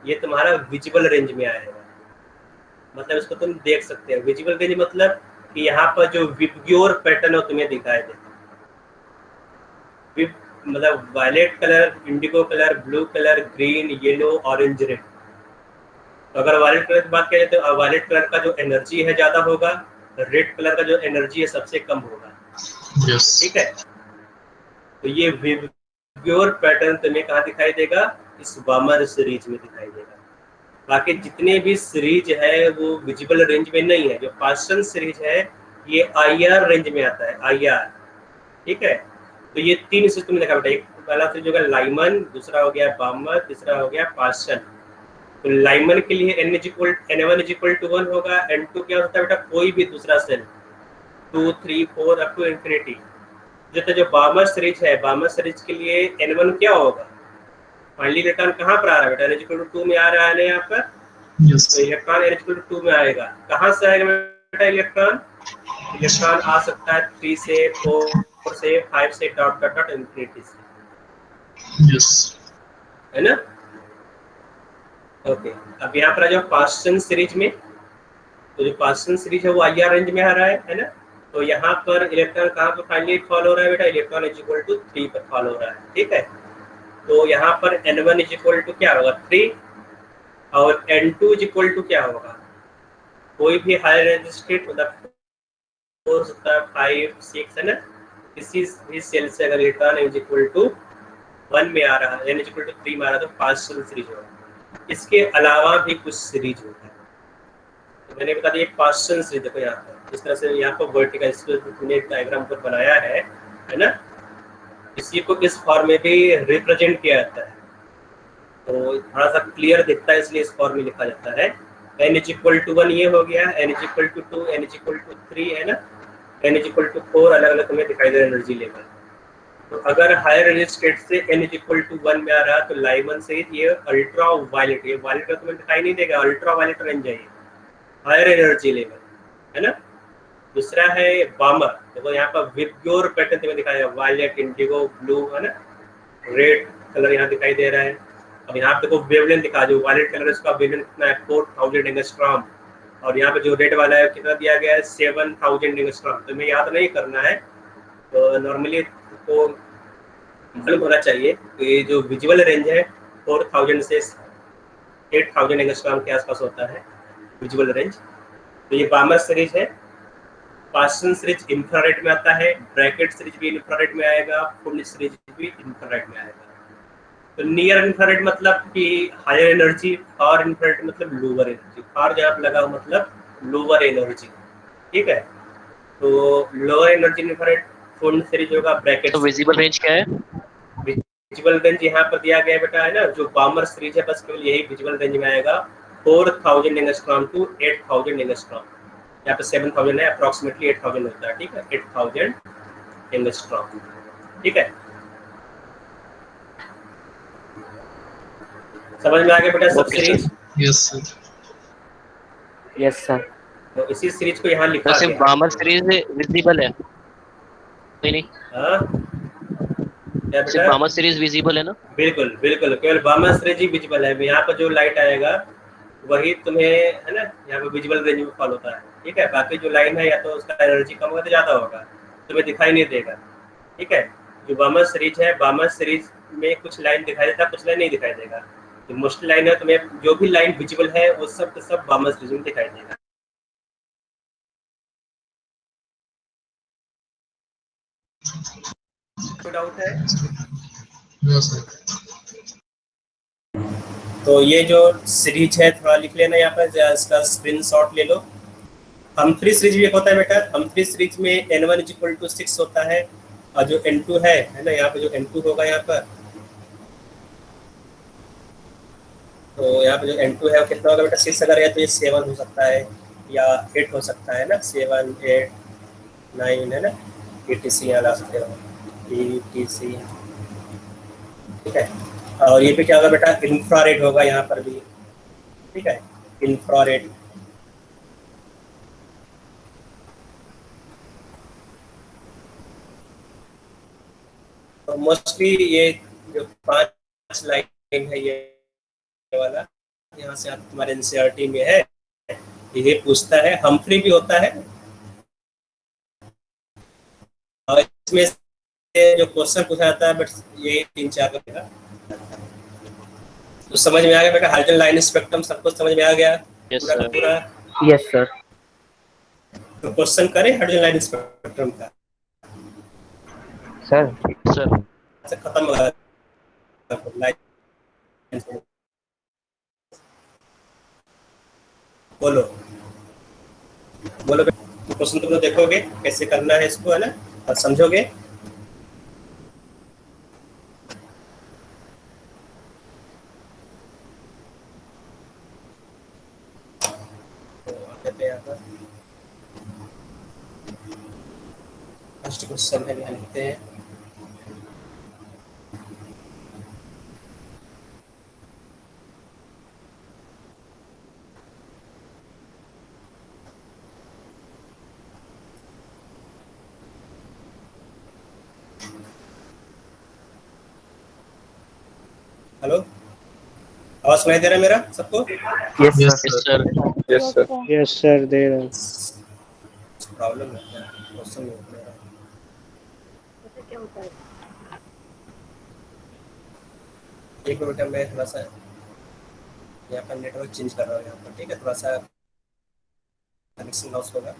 ये तुम्हारा विजिबल रेंज में आएगा, मतलब इसको तुम देख सकते हो। विजिबल रेंज मतलब कि यहाँ पर जो विबग्योर पैटर्न है तुम्हें दिखाई देगा, मतलब violet colour, indigo colour, blue colour, green, yellow, orange, red. तो अगर वायलेट कलर की बात करें तो वायलेट कलर का जो एनर्जी है ज्यादा होगा, रेड कलर का जो एनर्जी है सबसे कम होगा, ठीक है। तो ये विबग्योर पैटर्न तुम्हें कहाँ दिखाई देगा, इस बामर सीरीज में दिखाई देगा। बाकी जितने भी सीरीज है वो विजिबल रेंज में नहीं है। जो पार्शियल सीरीज है ये IR रेंज में आता है, IR, ठीक है। तो ये तीन से तुमने देखा बेटा, एक पहला सीरीज होगा लाइमन, दूसरा हो गया बामर, तीसरा हो गया पार्शियल। तो लाइमन के लिए n1 इक्वल टू 1 होगा, n2 क्या होता है बेटा, कोई भी दूसरा सेल, 2 3 4 अप टू इंफिनिटी। जो बामर सीरीज है, बामर सीरीज के लिए n1 क्या होगा, फाइनली इलेक्ट्रॉन कहाँ पर आ रहा है बेटा, n इक्वल टू 2 में आ रहा है ना यहाँ पर। तो इलेक्ट्रॉन n इक्वल टू 2 में आएगा, कहाँ से आएगा बेटा इलेक्ट्रॉन आ सकता है 3 से 4 से 5 से डॉट डॉट डॉट इंफिनिटी से, है ना। ओके, अब यहाँ पर जो पार्शियल सीरीज में, तो जो पार्शियल सीरीज है वो IR रेंज में आ रहा है ना। तो यहाँ पर इलेक्ट्रॉन कहाँ पर फाइनली फॉल हो रहा है बेटा, इलेक्ट्रॉन इक्वल टू 3 पर फॉल हो रहा है, ठीक है। तो यहाँ पर n1 इक्वल टू क्या होगा, 3, और n2 इक्वल टू क्या होगा, कोई भी हायर एनर्जी स्टेट, मतलब 4 5 6 है ना, किसी भी सेल से अगर इलेक्ट्रॉन इक्वल टू 1 में आ रहा है, n इक्वल टू 3 में आ रहा है तो पार्शियल सीरीज होगा। इसके अलावा भी कुछ सीरीज होता है, तो मैंने बता दिया पार्शियल सीरीज। देखो यहाँ पर इस तरह से यहाँ पर वर्टिकल मैंने डायग्राम पर बनाया है ना, इसी को इस फॉर्म में भी रिप्रेजेंट किया जाता है, तो थोड़ा सा क्लियर दिखता है इसलिए इस फॉर्म में लिखा जाता है। n इक्वल टू 1 ये हो गया, n equal to 2, n equal to 3 है ना, n इक्वल टू 4 अलग अलग तुम्हें दिखाई दे रहा है एनर्जी लेवल। तो अगर हायर एनर्जी स्टेट से n इक्वल टू 1 में आ रहा है तो लाइमन से ये अल्ट्रा वायलेट, ये वायलेट तुम्हें दिखाई नहीं देगा, अल्ट्रा वायलेट रेंज है ये, हायर एनर्जी लेवल, है ना। दूसरा है बामर, देखो यहाँ पर विबग्योर पैटर्न तुम्हें दिखाया है, वायलेट, इंडिगो, ब्लू, है ना, रेड कलर यहाँ दिखाई दे रहा है। अब यहाँ पे देखो वेवलेंथ दिखा, जो वायलेट कलर है उसका वेवलेंथ कितना है 4000 एंगस्ट्रॉम, और यहाँ पे जो रेड वाला है कितना दिया गया है 7000 एंगस्ट्रॉम। तो हमें याद नहीं करना है, तो नॉर्मली तो मालूम होना चाहिए कि जो विजुअल रेंज है 4000 से 8000 एंगस्ट्रॉम के आसपास होता है विजुअल रेंज। तो ये बामर सीरीज है। पास्टन सीरीज इंफ्रारेड में आता है, ब्रैकेट सीरीज भी इंफ्रारेड में आएगा, फुल सीरीज भी इंफ्रारेड में आएगा। तो नियर इंफ्रारेड मतलब कि हायर एनर्जी, फार इंफ्रारेड मतलब लोअर एनर्जी। फार जहाँ पे लगा हो मतलब लोअर एनर्जी, ठीक है। तो lower energy infrared full series होगा, ब्रैकेट। तो विजिबल रेंज क्या है? विजुअल रेंज यहाँ पर दिया गया बेटा है ना, जो बामर सीरीज है बस केवल यही विजुअल रेंज में आएगा, 4000 एंगस्ट्रॉम टू 8000 एंगस्ट्रॉम। यहाँ पे 7000 है, अप्रोक्सीमेटली 8000 होता है, ठीक है, 8000 एंगस्ट्रॉम, ठीक है। समझ में आ गया बेटा सब series? Yes sir. Yes sir. तो इसी सीरीज को यहाँ लिखा तो सिर्फ गया बामर सीरीज विजिबल है? नहीं, हाँ क्या सिर्फ बेटा? बामर सीरीज विजिबल है ना? बिल्कुल बिल्कुल, केवल बामर सीरीज ही विजिबल है। यहाँ पर जो लाइट आएगा वही तुम्हें है ना यहाँ पे विजुअल रेंज में फॉल होता है, ठीक है। बाकी जो लाइन है या तो उसका एनर्जी कम होगा तो ज्यादा होगा, तुम्हें दिखाई नहीं देगा, ठीक है। जो बामर सीरीज है, बामर सीरीज में कुछ लाइन दिखाई देता है, कुछ लाइन नहीं दिखाई देगा। जो मोस्ट लाइन है, तुम्हें जो भी लाइन विजिबल है वो सब के सब बामर सीरीज में दिखाई देगा। कोई डाउट है? No sir. तो ये जो सीरीज है थोड़ा लिख लेना यहाँ पर, इसका स्क्रीनशॉट ले लो। हम्फ्री सीरीज भी एक होता है बेटा। हम्फ्री सीरीज में n1 = 6 होता है, और जो n2 है ना, यहाँ पे जो n2 होगा यहाँ पर, तो यहाँ पे जो n2 है वो कितना होगा बेटा? 6 अगर है तो ये 7 हो सकता है या 8 हो सकता है ना, 7 8 9 है ना, etc यहाँ ला सकते हो, etc, ठीक है। और ये भी क्या होगा बेटा? इंफ्रारेड होगा यहाँ पर भी, ठीक है, इंफ्रारेड। तो मोस्टली ये जो 5 लाइन है ये वाला, यहाँ से आप तुम्हारे एनसीईआरटी में है, ये पूछता है। हम्फ्री भी होता है, और इसमें से जो क्वेश्चन पूछा जाता है बट ये 3-4 का। तो समझ में आ गया बेटा? हाइड्रोजन लाइन स्पेक्ट्रम सबको समझ में आ गया? यस पूरा का सर। पूरा? Yes sir. तो क्वेश्चन करें हाइड्रोजन लाइन स्पेक्ट्रम का? सर सर अच्छा खत्म हो गया लाइन। बोलो बोलो क्वेश्चन तुम लोग देखोगे कैसे करना है इसको, है ना, और समझोगे। फर्स्ट क्वेश्चन है, यहाँ लिखते हैं। हेलो, आवाज सुनाई दे रहा है मेरा सबको? Yes yes sir. Sir. Yes sir. Yes sir, दे रहा हूँ। प्रॉब्लम है क्या? क्वेश्चन नहीं उठ रहा। एक मिनट, मैं थोड़ा सा यहाँ पर नेटवर्क चेंज कर रहा हूँ यहाँ पर, ठीक है, थोड़ा सा कनेक्शन लॉस होगा।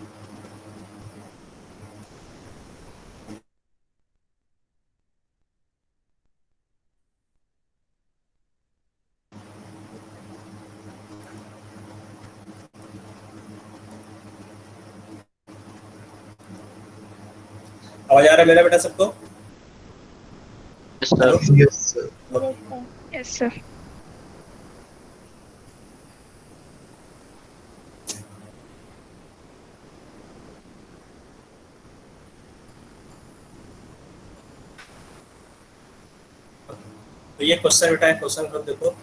आवाज आ रहा है मेरा बेटा सबको? Yes sir. Yes sir. Yes sir. तो ये क्वेश्चन बेटा है, क्वेश्चन को देखो।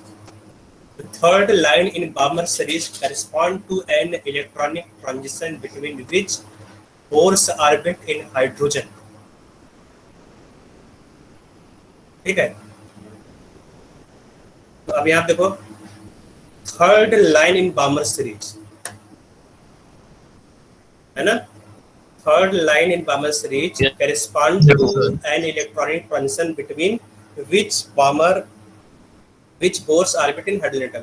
The third line in Balmer series correspond to an electronic transition between which force orbit in hydrogen, ठीक है। तो अभी आप देखो third line in Balmer series है ना, third line in Balmer series correspond to an electronic transition between which bores orbit in hydrogen atom।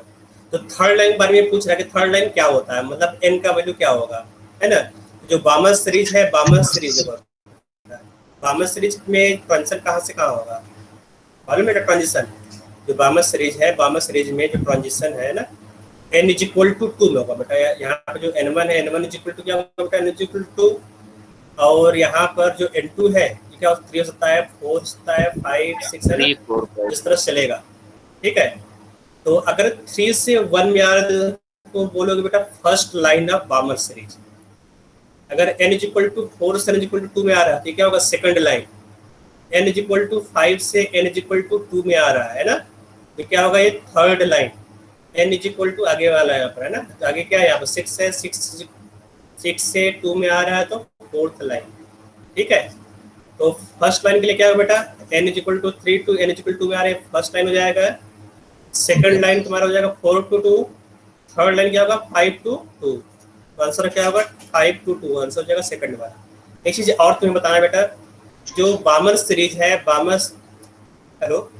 तो third line बारे में पूछ रहा है कि थर्ड लाइन क्या होता है, मतलब n का वैल्यू क्या होगा, है ना। जो बामर सीरीज है, बामर सीरीज में ट्रांजिशन कहाँ से कहाँ होगा मालूम है? ट्रांजिशन जो बामर सीरीज है, बामर सीरीज में जो ट्रांजिशन है ना, n इज इक्वल टू 2 में होगा बेटा। यहाँ पर जो n1 है, n1 इज इक्वल टू क्या होगा बेटा, n इज इक्वल टू 2। और यहाँ पर जो n2 है ये क्या 3 हो सकता है, 4 हो सकता है, 5 6 है ना, इस तरह चलेगा, ठीक है। तो अगर 3 से 1 में आ रहा है तो बोलोगे बेटा फर्स्ट लाइन ऑफ बामर सीरीज। अगर n इज इक्वल टू 4 से n इज इक्वल टू 2 में आ रहा है तो क्या होगा, second line. n is equal to 5 से n इज इक्वल टू 2 में आ रहा है ना, तो क्या होगा, ये third line. n is equal to आगे वाला यहाँ पर है ना, तो आगे क्या है, यहाँ पर 6 है, 6 से 2 में आ रहा है तो फोर्थ लाइन, ठीक है। तो फर्स्ट लाइन के लिए क्या होगा बेटा, n is equal to 3 to n is equal to में आ रहे हैं, फर्स्ट लाइन हो जाएगा। सेकंड लाइन तुम्हारा हो जाएगा 4 to 2, थर्ड लाइन क्या होगा 5 to 2, तो आंसर क्या होगा 5 to 2, आंसर हो जाएगा सेकंड वाला। एक चीज और तुम्हें बताना बेटा, जो बामर सीरीज है, बामर हेलो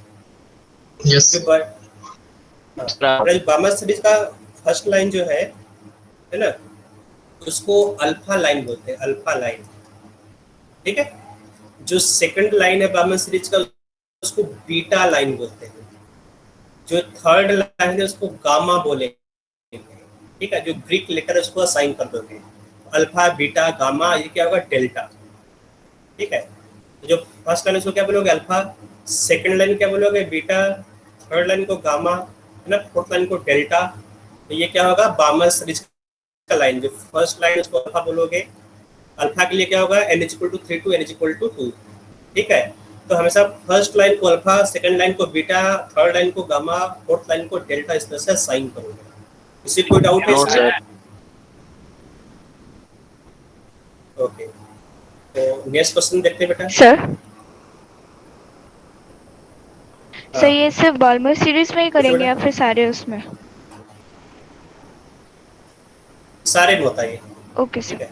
यस बामर सीरीज का फर्स्ट लाइन जो है ना, उसको अल्फा लाइन बोलते हैं, अल्फा लाइन, ठीक है। जो सेकंड लाइन है बामर सीरीज का उसको बीटा लाइन बोलते हैं, जो थर्ड लाइन है उसको गामा बोलेंगे, ठीक है। जो ग्रीक लेटर है उसको असाइन कर दोगे, अल्फा बीटा गामा, ये क्या होगा डेल्टा, ठीक है। जो फर्स्ट लाइन उसको क्या बोलोगे अल्फा, सेकंड लाइन क्या बोलोगे बीटा, थर्ड लाइन को गामा है ना, फोर्थ लाइन को डेल्टा। तो ये क्या होगा बामर सीरीज का लाइन। जो फर्स्ट लाइन उसको अल्फा बोलोगे, अल्फा के लिए क्या होगा n is equal to 3 to n is equal to 2, ठीक है। तो हमेशा फर्स्ट लाइन को अल्फा, सेकंड लाइन को बीटा, थर्ड लाइन को गामा, फोर्थ लाइन को डेल्टा, इस तरह से साइन करोगे। इसी कोई डाउट है इसमें? ओके, तो नेक्स्ट क्वेश्चन देखते हैं बेटा। सर ये सिर्फ बाल्मर सीरीज में ही करेंगे या फिर सारे उसमें? सारे में होता है। Okay sir.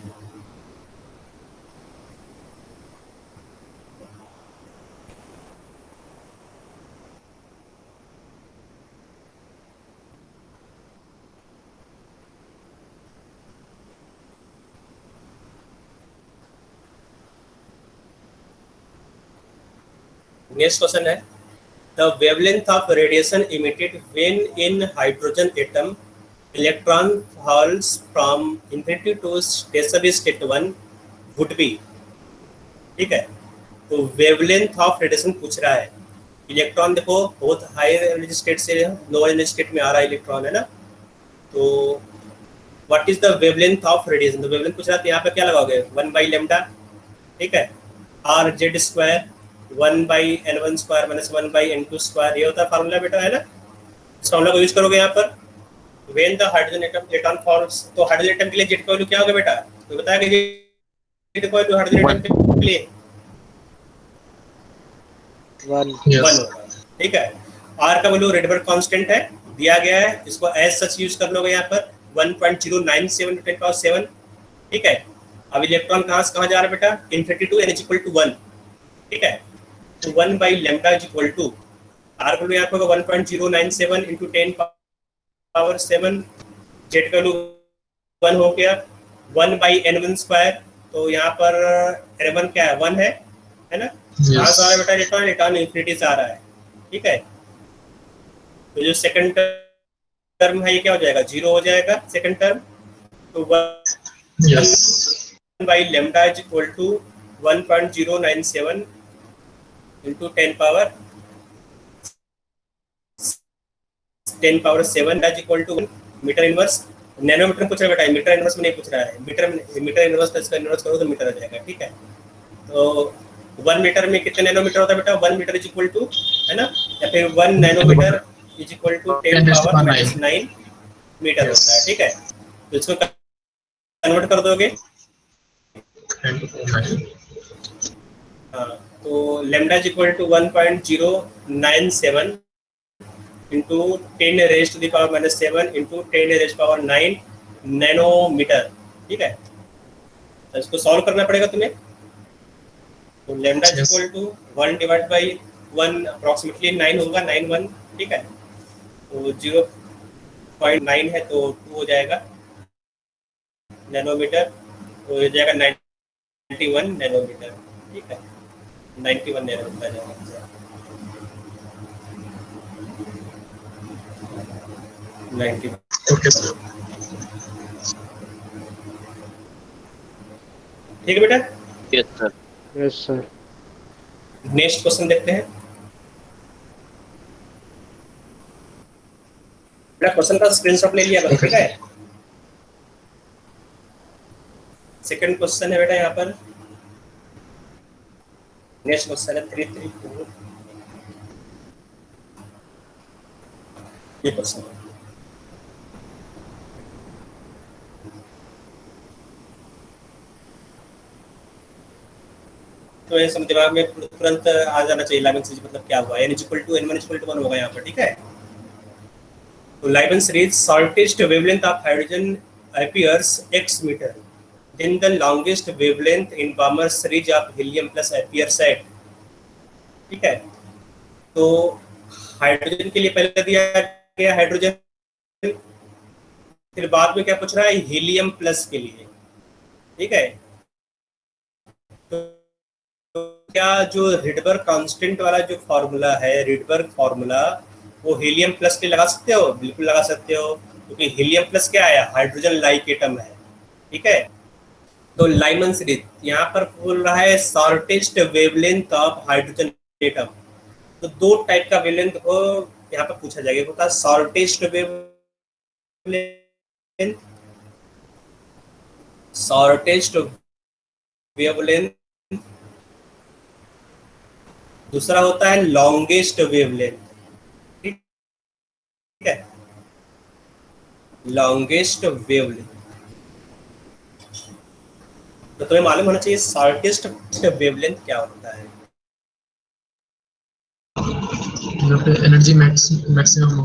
नेक्स्ट क्वेश्चन है, the wavelength of radiation emitted when in hydrogen atom electron falls from infinity to stationary state 1 would be, ठीक है। तो वेवलेंथ ऑफ रेडिएशन पूछ रहा है। इलेक्ट्रॉन देखो बहुत हाई एनर्जी स्टेट से लो एनर्जी स्टेट में आ रहा है इलेक्ट्रॉन, है ना। तो what is the wavelength of radiation, तो वेवलेंथ पूछ रहा है, तो यहाँ पे क्या लगाओगे 1 बाई लेमडा, ठीक है, are Z square 1 by n1 square minus 1 by n2 square, ये होता है फार्मूला बेटा, है ना। इस फार्मूला को यूज करोगे यहाँ पर। When the hydrogen atom electron falls, तो हाइड्रोजन एटम के लिए जेड का वैल्यू क्या होगा बेटा, तो बताया कि जेड का वैल्यू हाइड्रोजन एटम के लिए 1 होगा, ठीक है। आर का वैल्यू रेडबर्ग कांस्टेंट है, दिया गया है, इसको एज सच यूज कर लोगे यहाँ पर 1.097 × 10⁻⁷, ठीक है। अब इलेक्ट्रॉन कहाँ से कहाँ जा रहा है बेटा, infinity to n is equal to 1, ठीक है। तो 1 by lambda is equal to R का वैल्यू यहाँ पर 1.097 × 10⁻⁷, जेड का वैल्यू 1 हो गया, 1 बाई n1 स्क्वायर, तो यहाँ पर n1 क्या है 1 है ना। कहाँ से आ रहा है बेटा इलेक्ट्रॉन, इलेक्ट्रॉन इनफिनिटी से आ रहा है, ठीक है। तो जो सेकंड टर्म है ये क्या हो जाएगा 0 हो जाएगा सेकंड टर्म। तो 1 by lambda is equal to 1.097 into 10⁻⁷ is equal to metre inverse. Nanometre पूछ रहा है बेटा, मीटर इनवर्स में नहीं पूछ रहा है, मीटर इनवर्स तो इसका इनवर्स करो तो मीटर आ जाएगा, ठीक है। तो 1 मीटर में कितने नैनोमीटर होता है बेटा, 1 मीटर इज इक्वल टू, है ना, या फिर 1 nanometre is equal to 10⁻⁹ metre होता है, ठीक है। तो इसको कन्वर्ट कर दोगे, हाँ, तो lambda is equal to 1.097 into 10⁻⁻⁷ into 10⁻⁹ nanometre. ठीक है, तो इसको सॉल्व करना पड़ेगा तुम्हें। तो lambda equal to 1 divide by 1 approximately 9 होगा, 9 1। ठीक है, तो 0.9 है तो 2 हो जाएगा नैनोमीटर, तो हो जाएगा 91 नैनोमीटर। ठीक है, 91 नैनोमीटर आ जाएगा। 90। Okay sir. ठीक है बेटा। Yes sir. Yes sir. Next question देखते हैं। बेटा क्वेश्चन का स्क्रीनशॉट ले लिया, ठीक है। सेकंड क्वेश्चन है बेटा यहाँ पर, नेक्स्ट क्वेश्चन है 334। ये क्वेश्चन है। तो ये सब दिमाग में तुरंत आ जाना चाहिए लाइबनिट्ज सीरीज मतलब क्या हुआ। n = n1 = 1 होगा यहाँ पर। ठीक है, तो Leibniz series shortest wavelength of hydrogen appears x metre, then the longest wavelength in Balmer series of helium plus appears at। ठीक है, तो हाइड्रोजन के लिए पहले दिया गया हाइड्रोजन, फिर बाद में क्या पूछ रहा है हीलियम प्लस के लिए। ठीक है, तो क्या जो रिडबर्ग कांस्टेंट वाला जो फॉर्मूला है, रिडबर्ग फॉर्मूला, वो हीलियम प्लस के लगा सकते हो? बिल्कुल लगा सकते हो, क्योंकि हीलियम प्लस क्या है, हाइड्रोजन लाइक एटम है। ठीक है, तो लाइमन सीरीज यहाँ पर बोल रहा है shortest wavelength of hydrogen atom. तो दो टाइप का वेवलेंथ को यहाँ पर पूछा जाएगा, होता है शॉर्टेस्ट वेवलेंथ, शॉर्टेस्ट वेवलेंथ, दूसरा होता है लॉन्गेस्ट वेवलेंथ। ठीक है, लॉन्गेस्ट वेवलेंथ। तो तुम्हें मालूम होना चाहिए शॉर्टेस्ट वेवलेंथ क्या होता है। यहाँ पे एनर्जी मैक्सिमम हो।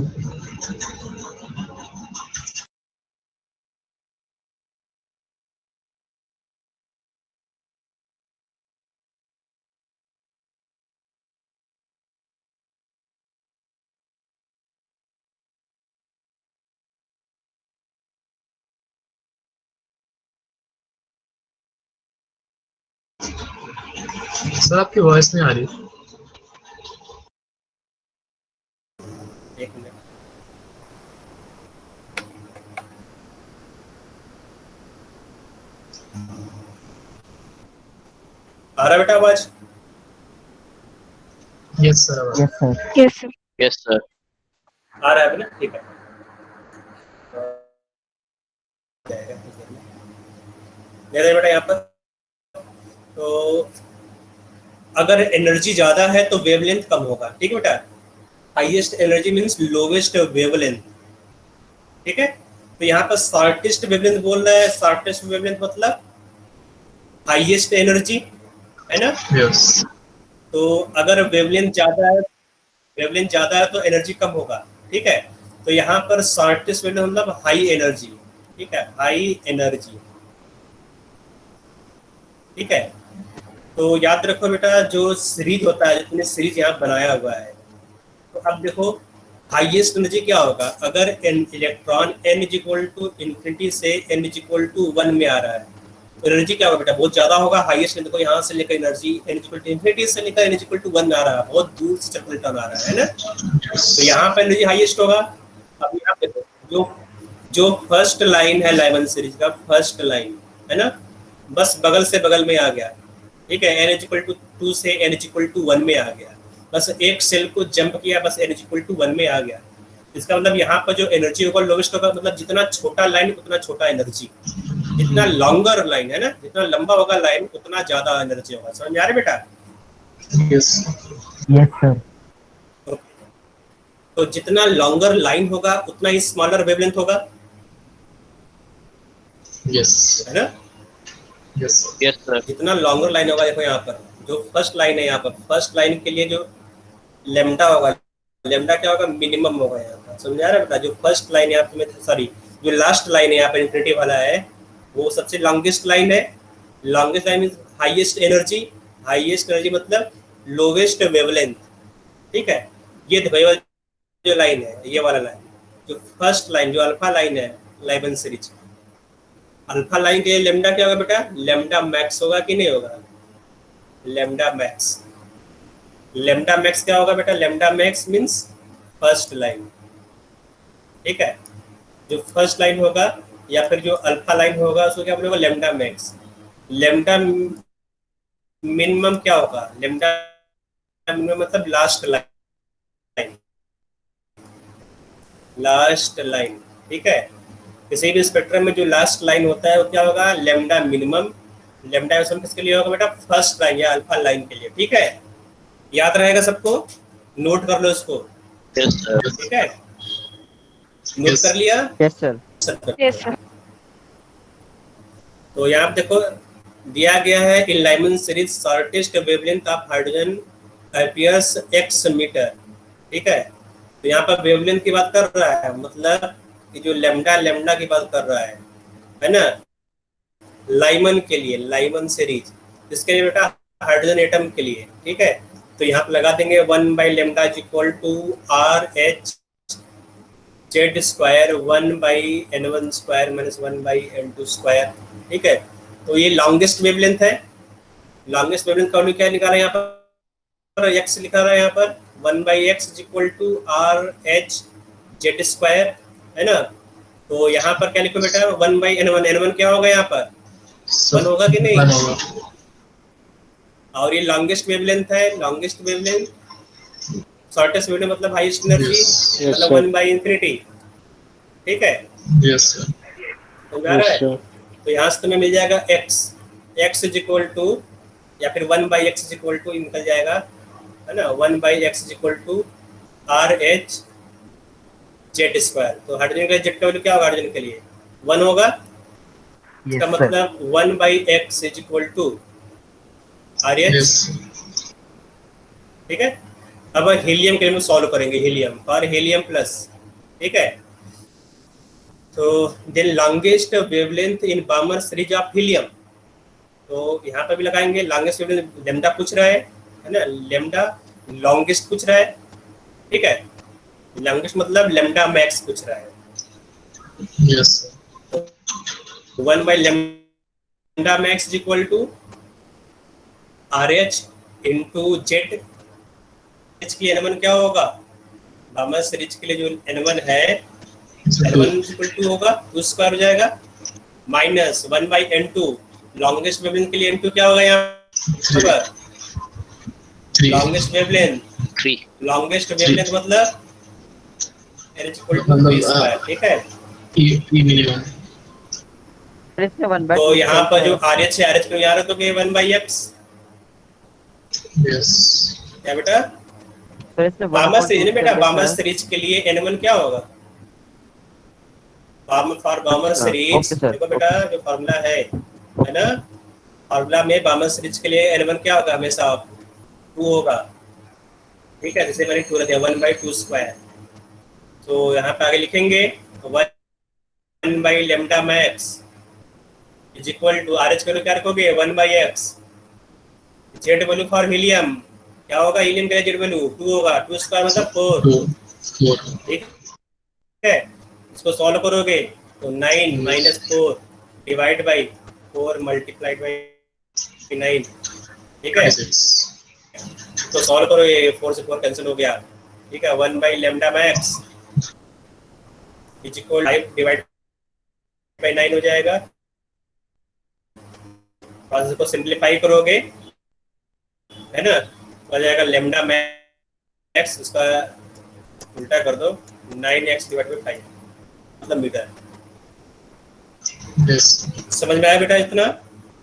सर आपकी वॉइस नहीं आ रही। एक मिनट, आ रहा बेटा आवाज? Yes sir. Yes sir. Yes sir. आ रहा है ना? ठीक है, बेटा यहाँ पर तो अगर एनर्जी ज्यादा है तो वेवलेंथ कम होगा। ठीक है बेटा, highest energy means lowest wavelength. ठीक है, तो यहाँ पर शॉर्टेस्ट वेवलेंथ बोल रहा है। शॉर्टेस्ट वेवलेंथ मतलब हाईएस्ट एनर्जी, है ना? यस। तो अगर वेवलेंथ ज्यादा है तो एनर्जी कम होगा। ठीक है, तो यहाँ पर शॉर्टेस्ट वेवलेंथ मतलब हाई एनर्जी। ठीक है, हाई एनर्जी। ठीक है, तो याद रखो बेटा जो सीरीज होता है, जितने सीरीज यहाँ बनाया हुआ है, तो अब देखो हाईएस्ट एनर्जी क्या होगा। अगर इलेक्ट्रॉन n = से n = 1 में आ रहा है तो एनर्जी क्या होगा बेटा, बहुत ज्यादा होगा। हाईएस्ट देखो यहाँ से लेकर एनर्जी n = से लेकर n = 1 में आ रहा है, बहुत दूर से चक्कर आ रहा है ना? तो यहाँ पर एनर्जी हाईएस्ट होगा। अब यहाँ पे जो फर्स्ट लाइन है लाइमन सीरीज का, फर्स्ट लाइन है ना, बस बगल से बगल में आ गया। ठीक है, n = 2 से n = 1 में आ गया, बस एक सेल को जंप किया, बस n = 1 में आ गया। इसका मतलब यहाँ पर जो एनर्जी होगा लोवेस्ट होगा, मतलब जितना छोटा लाइन उतना छोटा एनर्जी, जितना लॉन्गर लाइन है ना, जितना लंबा होगा लाइन उतना ज्यादा एनर्जी होगा। समझ में आ रहा है बेटा? Yes sir. तो जितना लॉन्गर लाइन होगा उतना ही स्मॉलर वेवलेंथ होगा, यस है ना? Yes yes sir. जितना लॉन्गर लाइन होगा, देखो यहाँ पर जो फर्स्ट लाइन है, यहाँ पर फर्स्ट लाइन के लिए जो लेमडा होगा, लेमडा क्या होगा, मिनिमम होगा यहाँ पर, समझा रहे बेटा। जो फर्स्ट लाइन यहाँ पे, सॉरी जो लास्ट लाइन है यहाँ पर इन्फिनिटी वाला है, वो सबसे लॉन्गेस्ट लाइन है। Longest line mean highest energy, highest energy मतलब लोवेस्ट वेवलेंथ, ठीक है। ये देखो ये जो लाइन है, ये वाला लाइन, जो फर्स्ट लाइन जो अल्फा लाइन है लाइबन सीरीज, अल्फा लाइन के लेमडा क्या होगा बेटा, लेमडा मैक्स होगा कि नहीं होगा, लेमडा मैक्स। लेमडा मैक्स क्या होगा बेटा, lambda max means first line, ठीक है। जो फर्स्ट लाइन होगा या फिर जो अल्फा लाइन होगा उसको क्या बोलेगा, लेमडा मैक्स। लेमडा मिनिमम क्या होगा, लेमडा मिनिमम मतलब लास्ट लाइन, लास्ट लाइन, ठीक है। किसी भी स्पेक्ट्रम में जो लास्ट लाइन होता है वो क्या होगा, लेमडा मिनिमम। लेमडा मैक्सिमम किसके लिए होगा बेटा, फर्स्ट लाइन या अल्फा लाइन के लिए, ठीक है। याद रहेगा सबको, नोट कर लो इसको, ठीक है। नोट कर लिया, यस सर। Yes sir. तो यहाँ पे देखो दिया गया है in Lyman series shortest wavelength of hydrogen appears X metre, ठीक है। तो यहाँ पर वेवलेंथ की बात कर रहा है, मतलब कि जो लेमडा लेमडा की बात कर रहा है ना, लाइमन के लिए, लाइमन सीरीज इसके लिए बेटा हाइड्रोजन एटम के लिए, ठीक है। तो यहाँ पे लगा देंगे 1/λ equal to RH Z square 1/N1 square minus 1/N2 square, ठीक है। तो ये लॉन्गेस्ट वेवलेंथ है। लॉन्गेस्ट वेवलेंथ का क्या निकाला यहाँ पर, x लिखा रहा है यहाँ पर 1/x equal to RH Z square, है ना। तो यहाँ पर क्या लिखो बेटा, 1/N1, N1 क्या होगा यहाँ पर, 1 होगा कि नहीं। और ये लॉन्गेस्ट वेवलेंथ है, लॉन्गेस्ट वेवलेंथ, शॉर्टेस्ट वेवलेंथ मतलब हाईएस्ट एनर्जी, मतलब 1/∞, ठीक है। Yes sir. समझा रहा है। तो यहाँ से तुम्हें मिल जाएगा x इज इक्वल टू, या फिर 1/x इज इक्वल टू निकल जाएगा, है ना, 1/x is equal to RH Z square. तो हाइड्रोजन का जेड का वैल्यू क्या होगा, हाइड्रोजन के लिए 1 होगा। इसका मतलब 1/x is equal to RH, ठीक है। अब हीलियम के लिए सॉल्व करेंगे, हीलियम और हीलियम प्लस, ठीक है। तो then longest wavelength in Balmer series of helium, तो यहाँ पर भी लगाएंगे लॉन्गेस्ट वेवलेंथ, लेमडा पूछ रहा है ना, लेमडा लॉन्गेस्ट पूछ रहा है, ठीक है। लॉन्गेस्ट मतलब लेमडा मैक्स पूछ रहा है, yes. 1/λ max is equal to RH into Z. H की N1 क्या होगा, बामर सीरीज के लिए जो N1 है N1 इक्वल टू होगा 2 स्क्वायर हो जाएगा, माइनस 1/N2, लॉन्गेस्ट वेवलेंथ के लिए N2 क्या होगा यहाँ पर, लॉन्गेस्ट वेवलेंथ, लॉन्गेस्ट वेवलेंथ मतलब RH इक्वल टू 3 स्क्वायर, ठीक है। तो यहाँ पर जो RH है, RH को यहाँ रख दोगे 1/x, यस। क्या बेटा, बामर सीरीज में बेटा, बामर सीरीज के लिए N1 क्या होगा, फॉर बामर सीरीज देखो बेटा जो फार्मूला है ना, फार्मूला में बामर सीरीज के लिए N1 क्या होगा, हमेशा 2 होगा, ठीक है। जैसे मैंने 2 रखा 1/2 स्क्वायर। तो यहाँ पे आगे लिखेंगे 1/λ max is equal to RH value क्या रखोगे 1/x, Z value for helium क्या होगा, हीलियम का जेड वैल्यू 2 होगा, 2 स्क्वायर मतलब 4, ठीक है। इसको सॉल्व करोगे तो 9 minus 4 divide by 4 multiplied by 9, ठीक है। तो सॉल्व करो, ये 4 से 4 कैंसिल हो गया, ठीक है। 1/λ max is equal 5 divide by 9 हो जाएगा। और इसको सिंप्लीफाई करोगे, है ना, हो जाएगा लेमडा मैक्स, इसका उल्टा कर दो 9x डिवाइड बाई 5 मतलब मीटर। यस। समझ में आया बेटा इतना?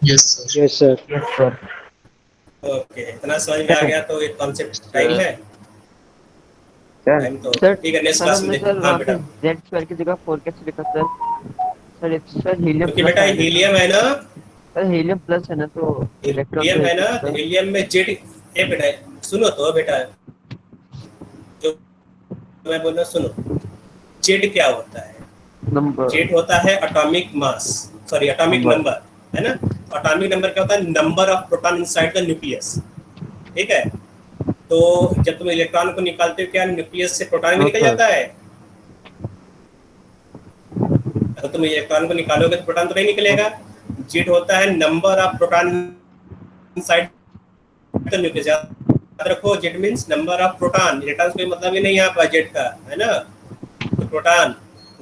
Yes sir. Yes sir. Okay, इतना समझ में आ गया तो एक कॉन्सेप्ट टाइम है तो ठीक है। नेक्स्ट क्लास में हां बेटा, z स्क्वायर की जगह 4 कैसे लिखा सर? सर हीलियम, क्योंकि बेटा हीलियम है ना, सर हीलियम प्लस है ना, तो हीलियम है ना, तो हीलियम में जेड, ए बेटा सुनो तो बेटा, जो मैं बोल रहा हूँ, सुनो, जेड क्या होता है? नंबर जेड होता है atomic mass, sorry atomic number, है ना? एटॉमिक नंबर क्या होता है? Number of proton inside the nucleus, ठीक है? तो जब तुम इलेक्ट्रॉन को निकालते हो क्या न्यूक्लियस से प्रोटॉन भी निकल जाता है? अगर तुम इलेक्ट्रॉन को निकालोगे तो प्रोटॉन तो नहीं निकलेगा। जेड होता है number of proton inside the nucleus. याद रखो, Z means number of proton, electron कोई मतलब ही नहीं यहाँ पर जेड का, है ना? तो प्रोटॉन,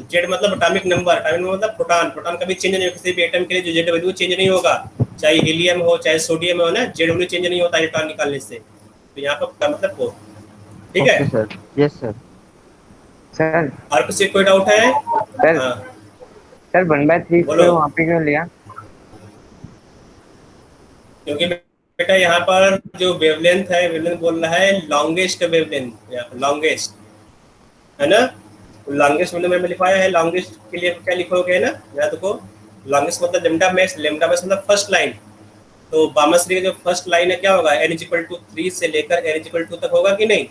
जेड मतलब एटॉमिक नंबर, मतलब प्रोटॉन। प्रोटॉन कभी चेंज नहीं होगा, किसी भी एटम के लिए जो जेड वैल्यू चेंज नहीं होगा, चाहे हीलियम हो चाहे सोडियम हो ना, जेड वैल्यू चेंज नहीं होता इलेक्ट्रॉन निकालने से। तो यहाँ पर मतलब वो, ठीक है सर? Yes sir. सर और किसी कोई डाउट है? सर हाँ सर 1/3 बोलो। से वहाँ पे क्यों लिया? क्योंकि बेटा यहाँ पर जो वेवलेंथ है, वेवलेंथ बोल रहा है लॉन्गेस्ट वेवलेंथ, यहाँ पर लॉन्गेस्ट, है ना? लॉन्गेस्ट वेवलेंथ में लिखवाया है। लॉन्गेस्ट के लिए क्या लिखोगे, है ना? यहाँ देखो, लॉन्गेस्ट मतलब लेम्डा मैक्स, लेम्डा मैक्स मतलब फर्स्ट लाइन। तो बामश्री का जो फर्स्ट लाइन है क्या होगा? n=3 से लेकर n=2 तक होगा कि नहीं,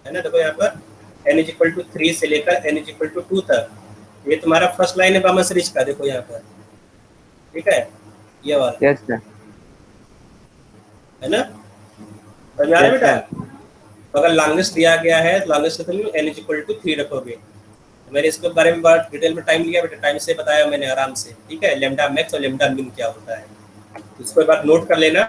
है ना? देखो यहाँ पर n=3 से लेकर n=2 तक, ये तुम्हारा फर्स्ट लाइन है बामश्री का, देखो यहाँ पर, ठीक है? ये वाला, यस सर। है ना? समझ आ रहा है बेटा? तो अगर लॉन्गेस्ट दिया गया है तो लॉन्गेस्ट तुम n=3 रखोगे। मैंने इसके बारे में बहुत डिटेल में टाइम लिया बेटा, टाइम से बताया मैंने आराम से, ठीक है? लेम्डा मैक्स और लेम्डा मिन क्या होता है, इसको एक बार नोट कर लेना।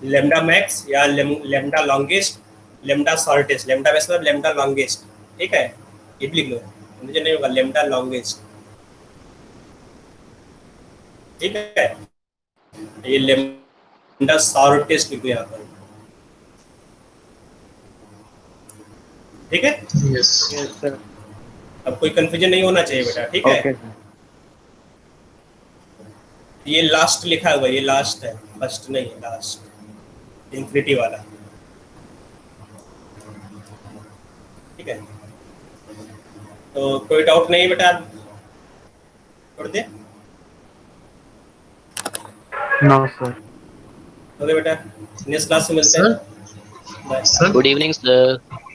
लेम्डा मैक्स या lambda longest, lambda shortest. Lambda max मतलब लेम्डा लॉन्गेस्ट, ठीक है? ये भी लिख लो, मुझे नहीं होगा, लेम्डा लॉन्गेस्ट, ठीक है? ये लेम्डा शॉर्टेस्ट लिखो यहाँ पर, ठीक है? Yes sir. अब कोई कंफ्यूजन नहीं होना चाहिए बेटा, ठीक है? Okay sir. ये लास्ट लिखा हुआ है, ये लास्ट है, फर्स्ट नहीं है, लास्ट इंफिनिटी वाला, ठीक है? तो कोई डाउट नहीं बेटा, छोड़ दे। No sir. ओके बेटा, नेक्स्ट क्लास में मिलते हैं। Sir bye. Sir good evening sir.